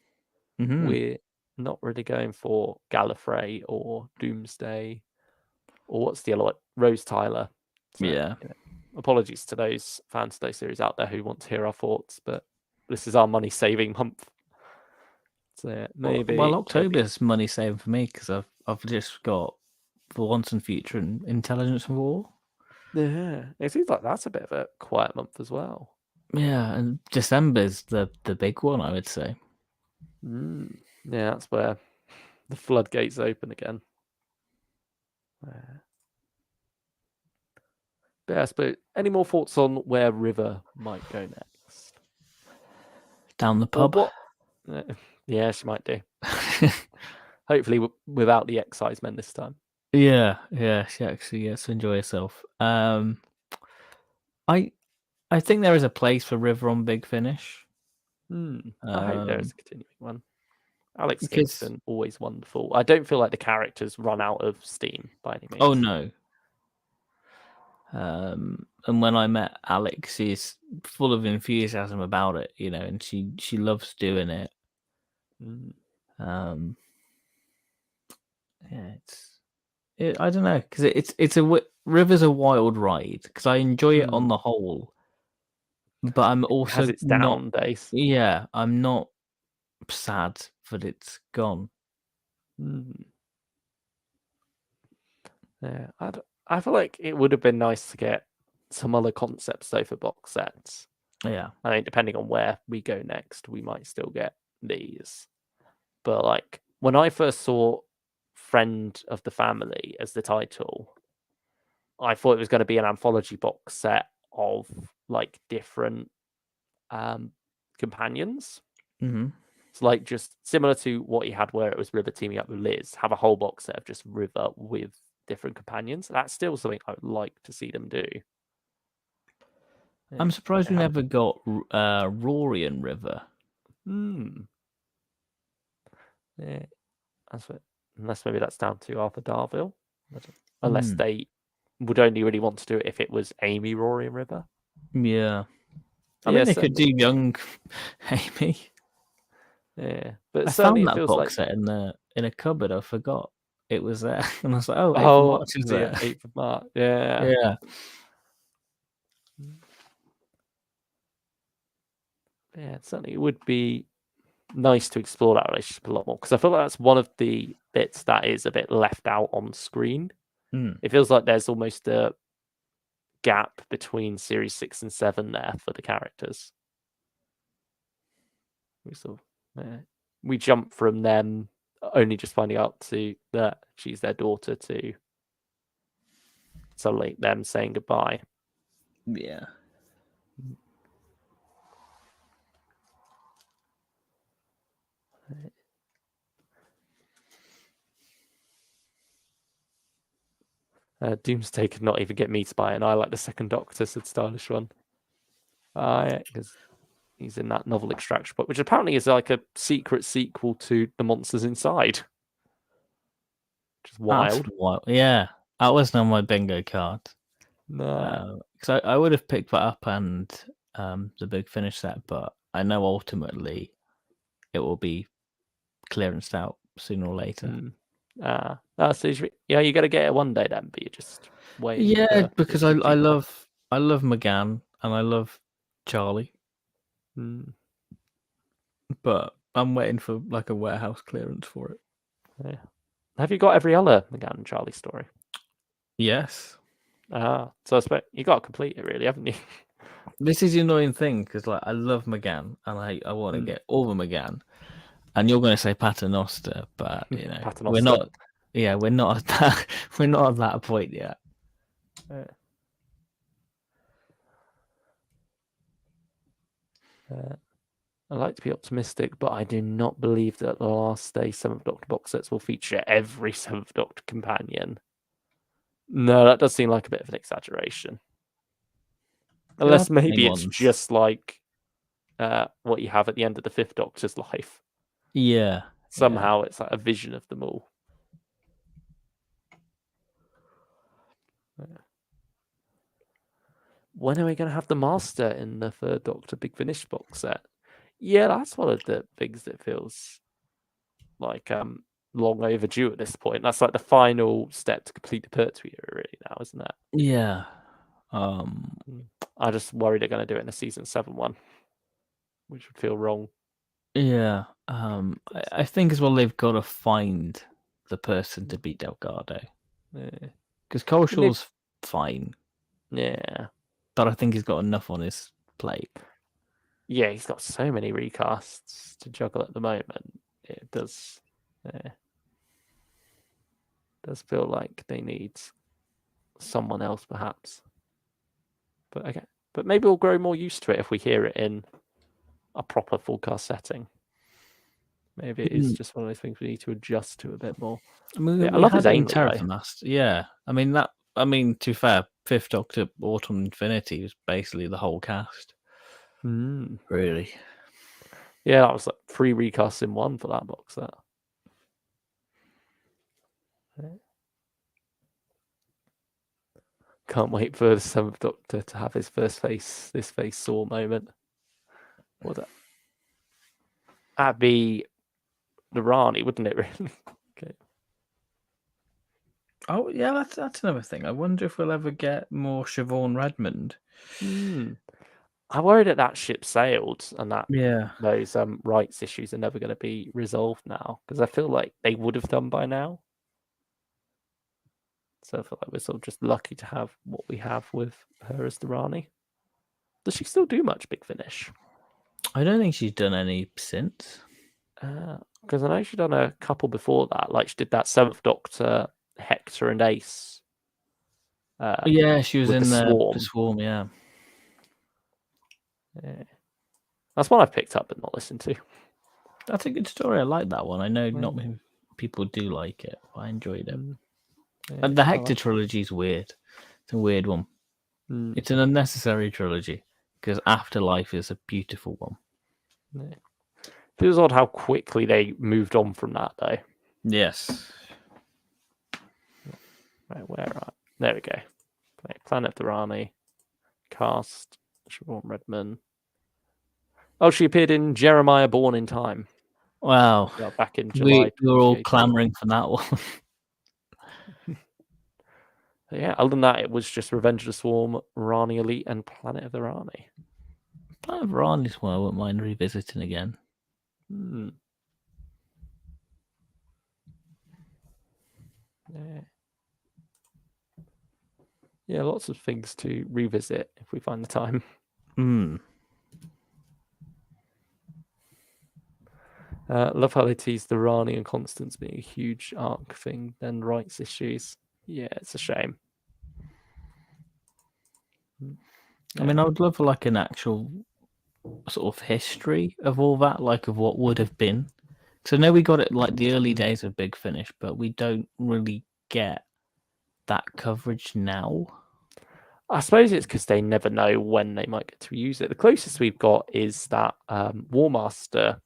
We're not really going for Gallifrey or Doomsday or what's the other one? Rose Tyler. So, apologies to those fans of those series out there who want to hear our thoughts, but this is our money-saving month. So maybe. Well, October's money-saving for me because I've just got For Once and Future and Intelligence and War. Yeah, it seems like that's a bit of a quiet month as well. Yeah, and December's the big one, I would say. Yeah, that's where the floodgates open again. Yes, but any more thoughts on where River might go next? Down the pub? Yeah, she might do. Hopefully without the excise men this time. Yeah, she actually gets to enjoy herself. I think there is a place for River on Big Finish. I hope there is a continuing one. Alex Because Kingston, always wonderful. I don't feel like the characters run out of steam by any means. oh no. And when I met Alex, she's full of enthusiasm about it, and she loves doing it. Yeah, I don't know, because River's a wild ride because I enjoy it on the whole, but I'm also has its down days. Yeah, I'm not sad that it's gone. Yeah, I feel like it would have been nice to get some other concepts though for box sets. Yeah, I mean, depending on where we go next, we might still get these. But like when I first saw Friend of the Family as the title, I thought it was going to be an anthology box set of like different companions. Mm-hmm. It's like just similar to what he had where it was River teaming up with Liz, have a whole box set of just River with different companions. That's still something I would like to see them do. I'm surprised we never got Rory and River. Yeah, unless maybe that's down to Arthur Darvill. Unless they would only really want to do it if it was Amy, Rory, and River. Yeah. I mean, they could do young Amy. Yeah, but I certainly found it that feels box like set in a cupboard. I forgot it was there, and I was like, "Oh, 8th oh, of March is there." 8th of March. Yeah, yeah. Yeah, certainly it would be nice to explore that relationship a lot more because I feel like that's one of the bits that is a bit left out on screen. It feels like there's almost a gap between series 6 and 7 there for the characters. We jump from them only just finding out that she's their daughter to suddenly them saying goodbye. Yeah. Doomsday could not even get me to buy it, and I like the second Doctor, said Stylish One. Yeah, because he's in that novel Extraction book, which apparently is like a secret sequel to The Monsters Inside. Which is wild. Yeah, that wasn't on my bingo card. No. Because I would have picked that up and the Big Finish set, but I know ultimately it will be clearanced out sooner or later. So you got to get it one day then, but you just wait. Yeah, because I love McGann and I love Charlie, but I'm waiting for like a warehouse clearance for it. Yeah. Have you got every other McGann and Charlie story? Yes. So I suppose you got to complete it, really, haven't you? This is the annoying thing because like I love McGann and I want to get all the McGann, and you're going to say Paternoster, but we're not. Yeah, we're not at that. We're not at that point yet. I like to be optimistic, but I do not believe that the last day 7th Doctor box sets will feature every 7th Doctor companion. No, that does seem like a bit of an exaggeration. Unless maybe it's just like what you have at the end of the 5th Doctor's life. Yeah. Somehow it's like a vision of them all. When are we going to have the Master in the 3rd Doctor Big Finish box set? Yeah, that's one of the things that feels like long overdue at this point. That's like the final step to complete the Pertwee era, really, now, isn't it? Yeah. I just worry they're going to do it in a season 7 one, which would feel wrong. Yeah. I think as well they've got to find the person to beat Delgado. Yeah. Because Coleshaw's fine. Yeah. But I think he's got enough on his plate. Yeah, he's got so many recasts to juggle at the moment. It does feel like they need someone else, perhaps. But okay. But maybe we'll grow more used to it if we hear it in a proper full cast setting. Maybe it is just one of those things we need to adjust to a bit more. I mean, Yeah, I we love had his it in Ainley, Terror though. of the Master. Yeah, I mean that. I mean, to be fair, Fifth Doctor, Autumn Infinity was basically the whole cast. Really. Yeah, that was like 3 recasts in one for that box set. Can't wait for the 7th Doctor to have his first face saw moment. That'd be the Rani, wouldn't it? Really? Okay. Oh yeah, that's another thing. I wonder if we'll ever get more Siobhan Redmond. I worry that ship sailed and that Yeah, those rights issues are never going to be resolved now, because I feel like they would have done by now. So I feel like we're sort of just lucky to have what we have with her as the Rani. Does she still do much Big Finish? I don't think she's done any since. Because I know she'd done a couple before that. Like she did that 7th Doctor, Hector and Ace. Yeah, she was with in the the Swarm. Swarm. Yeah. That's one I've picked up but not listened to. That's a good story. I like that one. I know not many people do like it, but I enjoyed it. And the Hector trilogy is weird. It's a weird one. It's an unnecessary trilogy because Afterlife is a beautiful one. Feels odd how quickly they moved on from that, though. Yes. Right, where are? There we go. Planet of the Rani. Cast. Siobhan Redmond. Oh, she appeared in Jeremiah Born in Time. Wow. Back in July. We were all clamoring for that one. Yeah, other than that, it was just Revenge of the Swarm, Rani Elite, and Planet of the Rani. Planet of the Rani is one I wouldn't mind revisiting again. Yeah, lots of things to revisit if we find the time. Love how they tease the Rani and Constance being a huge arc thing, then rights issues. Yeah, it's a shame. I mean, I would love like an actual sort of history of all that, like of what would have been. So I know we got it like the early days of Big Finish, but we don't really get that coverage now. I suppose it's because they never know when they might get to use it. The closest we've got is that War Master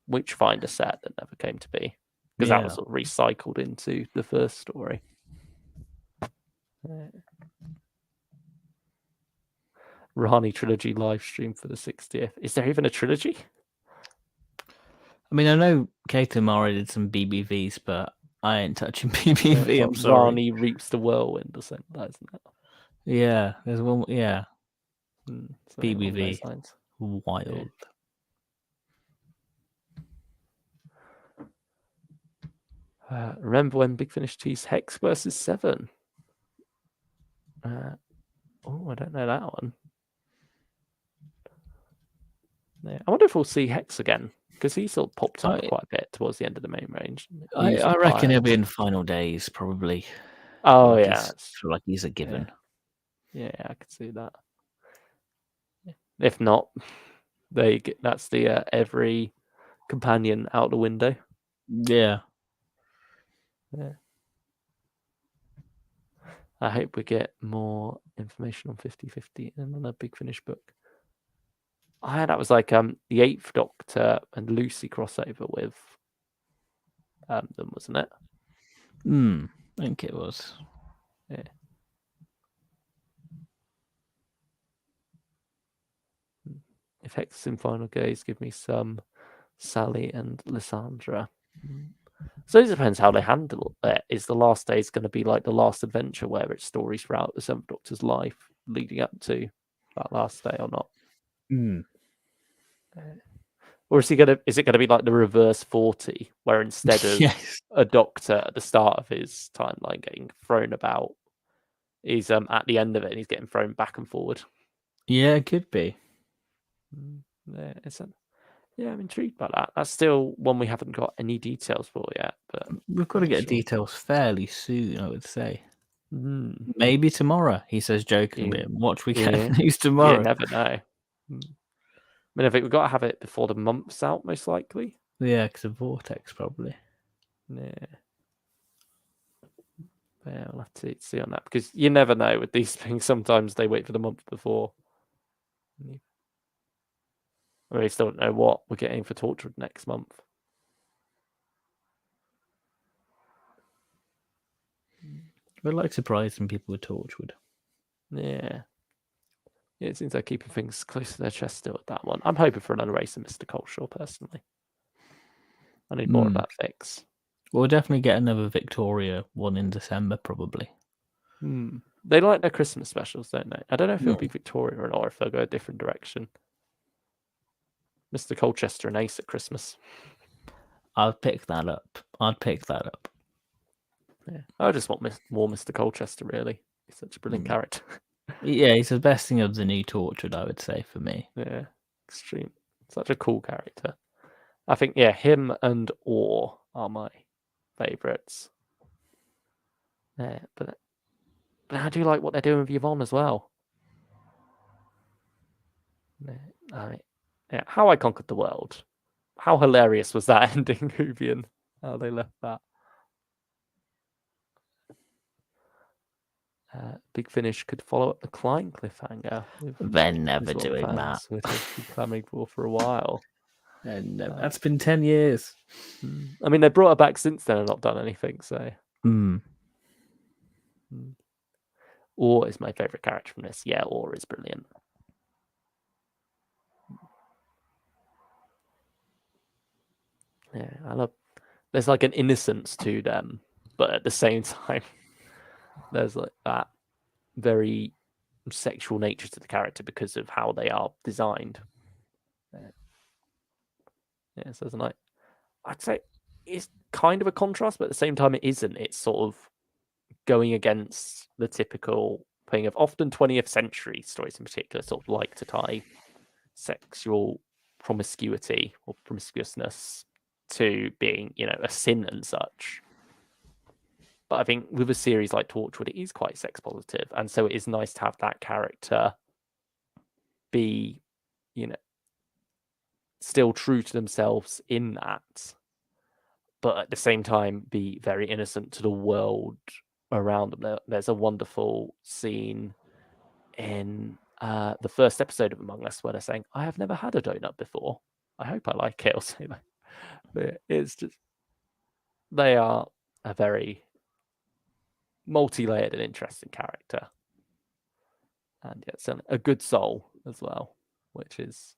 Witchfinder set that never came to be, because that was sort of recycled into the first story. Rani trilogy live stream for the 60th. Is there even a trilogy? I mean, I know Caitlin Murray did some BBVs, but I ain't touching BBV. I'm sorry. Rani Reaps the Whirlwind or something, isn't it? Yeah, there's one. Yeah, BBV. Wild. Remember when Big Finish teased Hex versus 7? I don't know that one. Yeah. I wonder if we'll see Hex again, because he sort of popped up quite a bit towards the end of the main range. I reckon he'll be in Final Days, probably. Oh, yeah. I feel like he's a given. Yeah, I could see that. If not, that's the every companion out the window. Yeah. I hope we get more information on 50/50 in another Big Finish book. That was like the 8th Doctor and Lucy crossover with them, wasn't it? I think it was. Yeah. If Hex is in Final Gaze, give me some Sally and Lysandra. So it depends how they handle it. Is the last days going to be like the last adventure where it's stories throughout the 7th Doctor's life leading up to that last day or not? Or is it going to be like the reverse 40, where instead of a Doctor at the start of his timeline getting thrown about, he's at the end of it and he's getting thrown back and forward? Yeah, it could be. Yeah, I'm intrigued by that. That's still one we haven't got any details for yet. But we've got to get details fairly soon, I would say. Maybe tomorrow, he says jokingly. Watch, we get news tomorrow. You never know. I mean, I think we've got to have it before the month's out, most likely. Yeah, because of Vortex, probably. Yeah. Yeah, we'll have to see on that because you never know with these things. Sometimes they wait for the month before. We still don't know what we're getting for Torchwood next month. We like surprising people with Torchwood. Yeah. Yeah, it seems they're keeping things close to their chest still with that one. I'm hoping for another race of Mr. Culshaw, personally. I need more of that fix. We'll definitely get another Victoria one in December, probably. They like their Christmas specials, don't they? I don't know if it'll be Victoria or if they'll go a different direction. Mr. Colchester and Ace at Christmas. I'd pick that up. Yeah, I just want more Mr. Colchester, really. He's such a brilliant character. Yeah, he's the best thing of the new Torchwood, I would say, for me. Yeah, extreme. Such a cool character. I think, yeah, him and Orr are my favourites. Yeah, but I do like what they're doing with Yvonne as well. Yeah, How I Conquered the World. How hilarious was that ending, Hoovian? How they left that. Big Finish could follow up the Klein cliffhanger. They're never doing that. Which we've been clamoring for a while. That's been 10 years. I mean, they brought her back since then and not done anything, so. Orr is my favourite character from this. Yeah, Orr is brilliant. Yeah, I love. There's like an innocence to them, but at the same time, there's like that very sexual nature to the character because of how they are designed. Yeah, so it's like, I'd say it's kind of a contrast, but at the same time, it isn't. It's sort of going against the typical thing of often 20th century stories in particular, sort of like to tie sexual promiscuity or promiscuousness to being, a sin and such. But I think with a series like Torchwood, it is quite sex positive, and so it is nice to have that character be, still true to themselves in that, but at the same time be very innocent to the world around them. There's a wonderful scene in the first episode of Among Us where they're saying, "I have never had a donut before. I hope I like it," or something. But it's just they are a very multi-layered and interesting character, and it's a good soul as well, which is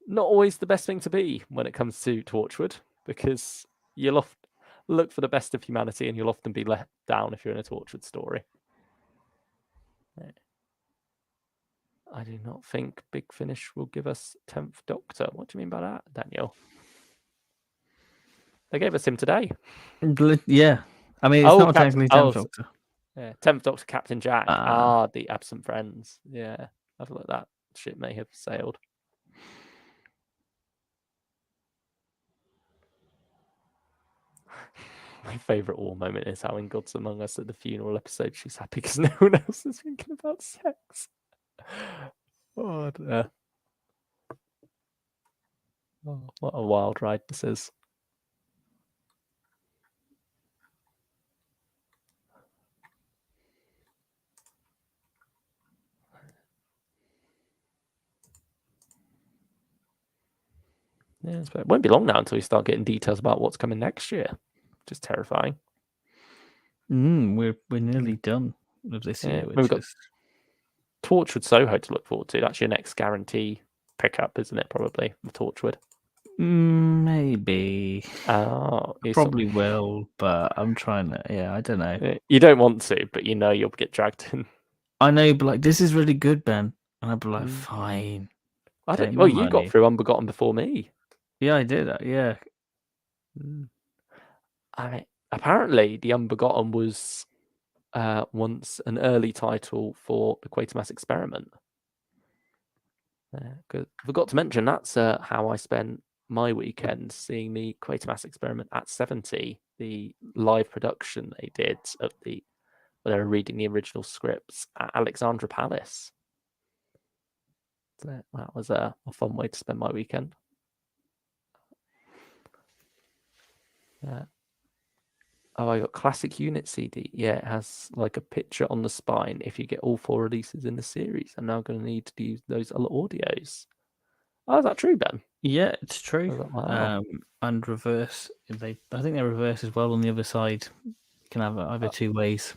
not always the best thing to be when it comes to Torchwood, because you'll often look for the best of humanity and you'll often be let down if you're in a Torchwood story. I do not think Big Finish will give us 10th Doctor. What do you mean by that, Daniel? They gave us him today. Yeah. I mean, it's not technically 10th Doctor. Yeah, 10th Doctor, Captain Jack. The absent friends. Yeah, I feel like that ship may have sailed. My favourite Orr moment is how in Gods Among Us at the funeral episode, she's happy because no one else is thinking about sex. Oh, what a wild ride this is. Yeah, it won't be long now until we start getting details about what's coming next year. Just terrifying. We're nearly done with this year. We've got Torchwood Soho to look forward to. That's your next guarantee pickup, isn't it? Probably the Torchwood. Maybe. Probably will, but I'm trying to. Yeah, I don't know. You don't want to, but you'll get dragged in. I know, but like, this is really good, Ben, and I'd be like, fine. I don't. Well, you got through Unbegotten before me. Yeah, I did. Yeah. Apparently, the Unbegotten was once an early title for the Quatermass Experiment. Forgot to mention that's how I spent my weekend, seeing the Quatermass Experiment at 70, the live production they did of where they were reading the original scripts at Alexandra Palace. So that was a fun way to spend my weekend. Oh, I got classic unit CD. Yeah, it has like a picture on the spine if you get all 4 releases in the series. I'm now going to need to use those other audios. Oh, is that true, Ben? Yeah, it's true. I was like, wow. And reverse. I think they reverse as well on the other side. You can have it either 2 ways.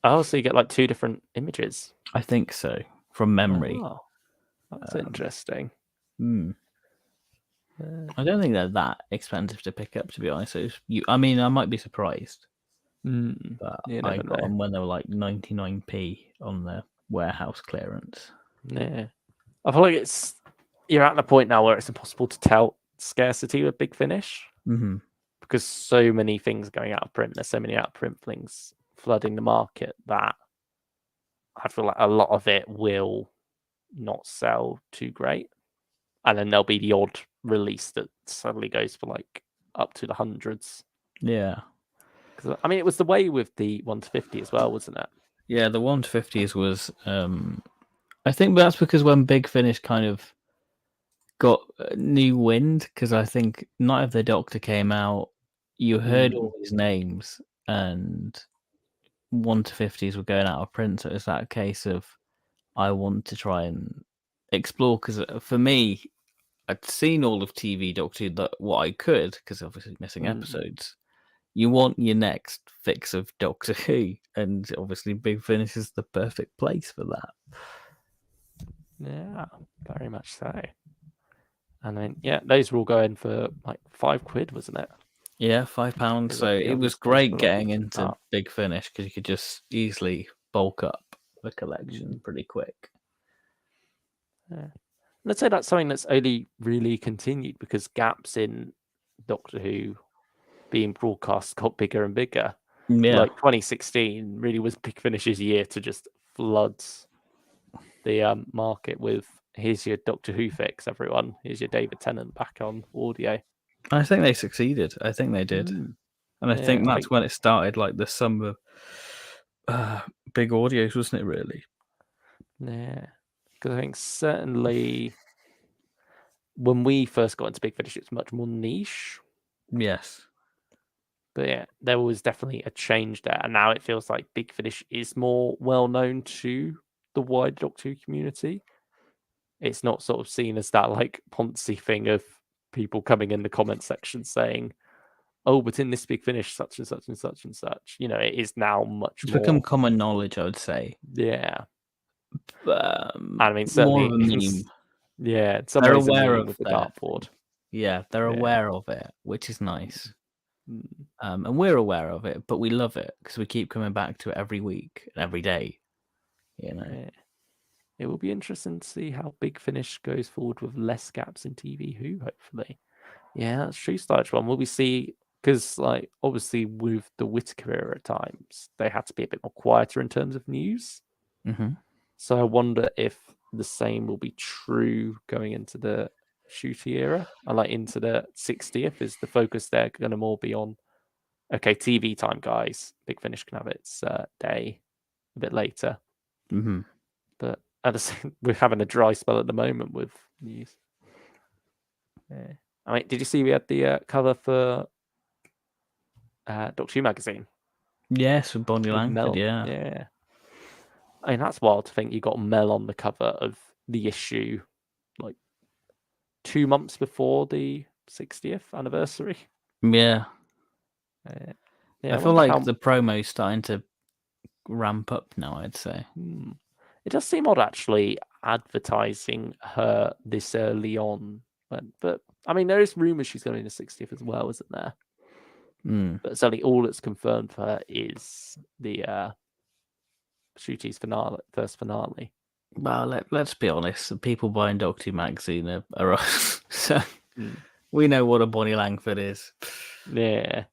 Oh, so you get like 2 different images. I think so, from memory. Oh, that's interesting. I don't think they're that expensive to pick up, to be honest. I mean, I might be surprised, but I got them when they were like 99p on the warehouse clearance. Yeah, I feel like you're at the point now where it's impossible to tell scarcity with Big Finish because so many things are going out of print. There's so many out of print things flooding the market that I feel like a lot of it will not sell too great, and then there'll be the odd release that suddenly goes for like up to the hundreds. Yeah, because I mean, it was the way with the 1-50 as well, wasn't it? Yeah, the 150s was. I think that's because when Big Finish kind of got new wind, because I think Night of the Doctor came out, you heard all these names, and 1-50s were going out of print. So it's that case of I want to try and explore, because for me, I'd seen all of TV Doctor Who what I could, because obviously missing episodes. You want your next fix of Doctor Who, and obviously Big Finish is the perfect place for that. Yeah, very much so. And then, yeah, those were all going for like £5, wasn't it? Yeah, £5. So it was great getting into Big Finish because you could just easily bulk up the collection pretty quick. Yeah. Let's say that's something that's only really continued because gaps in Doctor Who being broadcast got bigger and bigger. Yeah. Like 2016 really was Big Finish's year to just flood the market with here's your Doctor Who fix, everyone. Here's your David Tennant back on audio. I think they succeeded. I think they did. And I think that's when it started, like the summer big audios, wasn't it, really? Yeah. Because I think certainly when we first got into Big Finish, it was much more niche. Yes. But yeah, there was definitely a change there. And now it feels like Big Finish is more well known to the wider Doctor Who community. It's not sort of seen as that like Ponzi thing of people coming in the comment section saying, oh, but in this Big Finish, such and such and such and such. You know, it is now much it's more. Become common knowledge, I would say. Yeah. I mean, certainly. More of a meme. Yeah, they're aware of the dartboard. Yeah, they're aware of it, which is nice. And we're aware of it, but we love it because we keep coming back to it every week and every day. You know, it will be interesting to see how Big Finish goes forward with less gaps in TV Who. Hopefully, yeah, that's true. Starch one. Will we see? Because like obviously with the Whittaker era at times, they had to be a bit more quieter in terms of news. So I wonder if the same will be true going into the Ncuti era, and like into the 60th. Is the focus there going to more be on? Okay, TV time, guys. Big Finish can have its day a bit later. But at the same, we're having a dry spell at the moment with news. Yeah. I mean, did you see we had the cover for Doctor Who magazine? Yes, with Bonnie Langford, yeah. I mean, that's wild to think you got Mel on the cover of the issue like 2 months before the 60th anniversary. Yeah. I feel like the promo's starting to ramp up now, I'd say. It does seem odd, actually, advertising her this early on. But I mean, there is rumours she's going to the 60th as well, isn't there? But certainly all that's confirmed for her is the Ncuti's first finale. Well, let's be honest. The people buying Doctor Who magazine are us. So we know what a Bonnie Langford is. Yeah.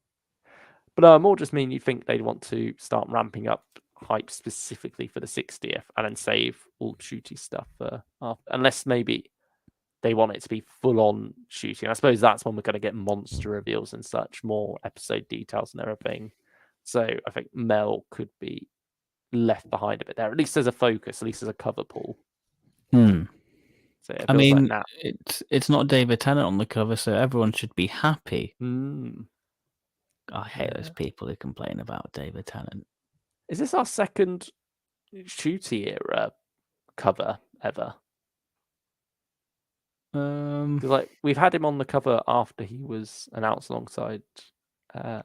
But I more just mean you think they'd want to start ramping up hype specifically for the 60th and then save all Ncuti stuff for after. Unless maybe they want it to be full on shooting. I suppose that's when we're going to get monster reveals and such, more episode details and everything. So I think Mel could be left behind a bit there, at least as a focus, at least as a cover pull. So I mean, it's not David Tennant on the cover, so everyone should be happy. I hate those people who complain about David Tennant. Is this our second Shooty era cover ever? Because like we've had him on the cover after he was announced alongside Lily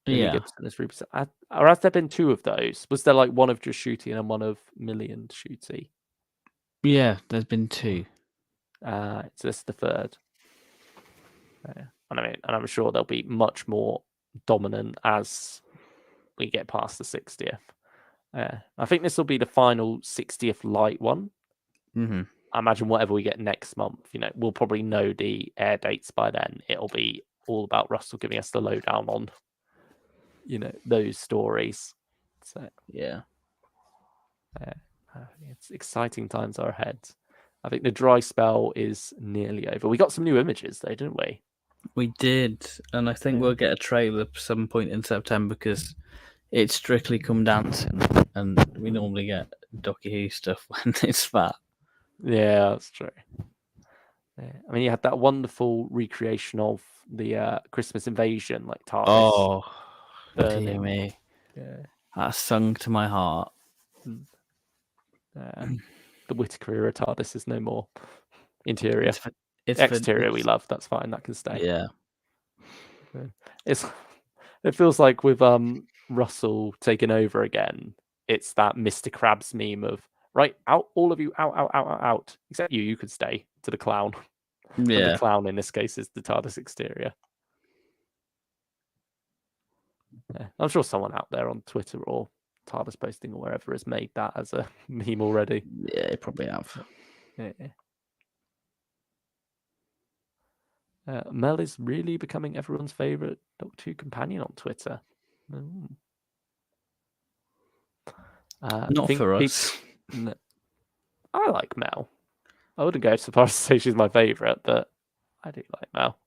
Yeah. Gibson as Ruby. Or has there been two of those? Was there like one of just Shooty and one of Millie and Shooty? Yeah, there's been two. So this is the third. And I'm sure they'll be much more dominant as we get past the 60th. I think this will be the final 60th light one. Mm-hmm. I imagine whatever we get next month, we'll probably know the air dates by then. It'll be all about Russell giving us the lowdown on, those stories. So Yeah. It's exciting times are ahead. I think the dry spell is nearly over. We got some new images though, didn't we? We did, and I think we'll get a trailer at some point in September because it's Strictly Come Dancing, and we normally get Doctor Who stuff when it's that. Yeah, that's true. Yeah. I mean, you had that wonderful recreation of the Christmas invasion, like TARDIS. Oh, burning. dear me. Yeah. That sung to my heart. The Whittaker era TARDIS is no more. Interior. It's exterior we love. That's fine. That can stay. Yeah. It feels like with Russell taking over again, it's that Mr. Krabs meme of right out, all of you out, except you could stay to the clown. Yeah. And the clown in this case is the TARDIS exterior. Yeah. I'm sure someone out there on Twitter or TARDIS posting or wherever has made that as a meme already. Yeah, they probably have. Yeah. Mel is really becoming everyone's favourite Doctor Who companion on Twitter. Not for us. I like Mel. I wouldn't go so far as to say she's my favourite, but I do like Mel.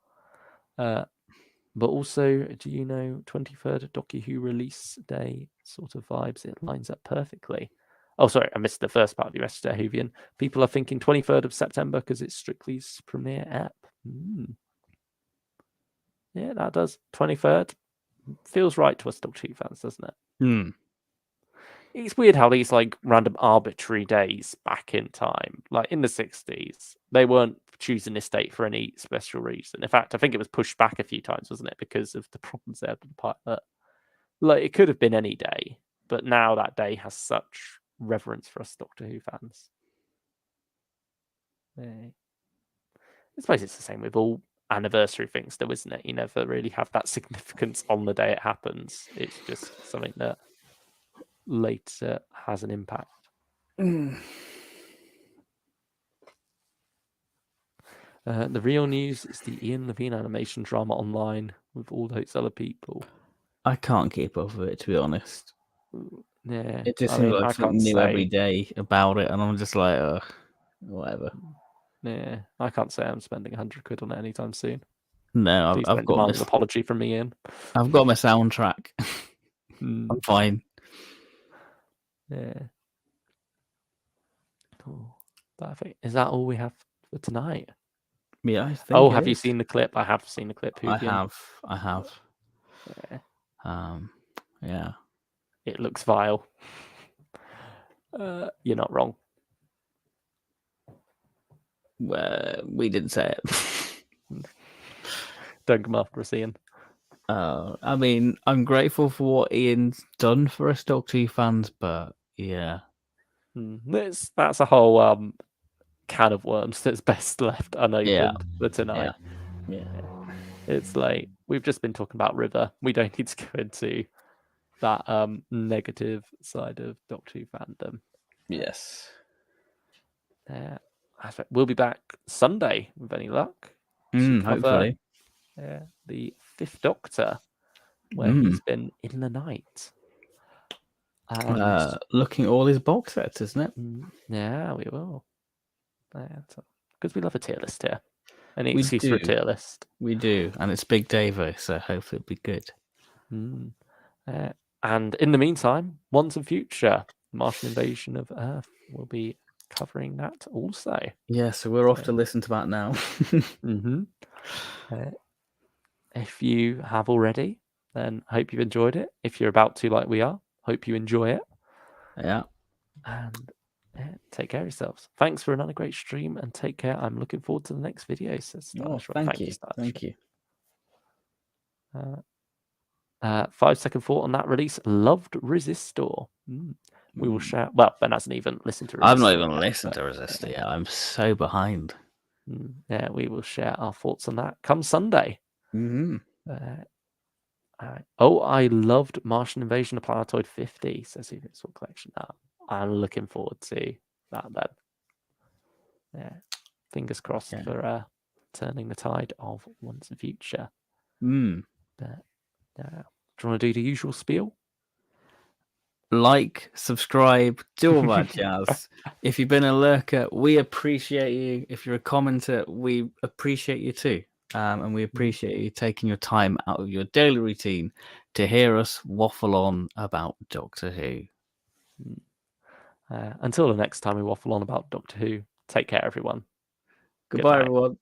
But also, do you know 23rd Doctor Who release day sort of vibes? It lines up perfectly. Oh, sorry, I missed the first part of your message there, Whovian. People are thinking 23rd of September because it's Strictly's premiere app. Yeah, that does. 23rd. Feels right to us Doctor Who fans, doesn't it? It's weird how these like random arbitrary days back in time, like in the 60s, they weren't choosing this date for any special reason. In fact, I think it was pushed back a few times, wasn't it? Because of the problems there with the pilot. Like it could have been any day, but now that day has such reverence for us Doctor Who fans. Yeah. I suppose it's the same with all anniversary things though, isn't it? You never really have that significance on the day it happens. It's just something that later has an impact. The real news is the Ian Levine animation drama online with all those other people. I can't keep up with it, to be honest. Yeah, it just seems like something new every day about it, and I'm just like, whatever. Yeah, I can't say I'm spending £100 on it anytime soon. No, I've got an apology from me, Ian. I've got my soundtrack. I'm fine. Yeah. Cool. But I think, is that all we have for tonight? Yeah, I think. Oh, have you seen the clip? I have seen the clip. I have. Yeah. Yeah. It looks vile. You're not wrong. We didn't say it. Don't come after us, Ian. I mean, I'm grateful for what Ian's done for us Doctor Who fans, but yeah. That's a whole can of worms that's best left unopened for tonight. Yeah. It's like we've just been talking about River. We don't need to go into that negative side of Doctor Who fandom. Yes. We'll be back Sunday with any luck. Hopefully. The Fifth Doctor, where he's been in the night. Looking at all his box sets, isn't it? Yeah, we will. Because we love a tier list here. Any excuse for a tier list. We do, and it's Big Davo, so hopefully it'll be good. And in the meantime, Once and Future, Martian Invasion of Earth, will be covering that also. Yeah, so we're off to listen to that now. If you have already, then I hope you've enjoyed it. If you're about to, like we are, hope you enjoy it. Yeah. And take care of yourselves. Thanks for another great stream, and take care. I'm looking forward to the next video. Says Oh, Stylish Rob. thank you. Stylish Thank you. Rob. 5-second thought on that release. Loved Resistor. We will share. Well, Ben hasn't even listened to Resistor. I've not even listened to Resistor yet. I'm so behind. Yeah, we will share our thoughts on that come Sunday. Mm-hmm. Oh, I loved Martian Invasion of Planetoid 50, says he Sword Collection. I'm looking forward to that then. Yeah. Fingers crossed for turning the tide of Once and Future. But, do you want to do the usual spiel? Like, subscribe, do all that jazz. If you've been a lurker, we appreciate you. If you're a commenter, we appreciate you too. And we appreciate you taking your time out of your daily routine to hear us waffle on about Doctor Who. Until the next time we waffle on about Doctor Who, take care, everyone. Goodbye, everyone.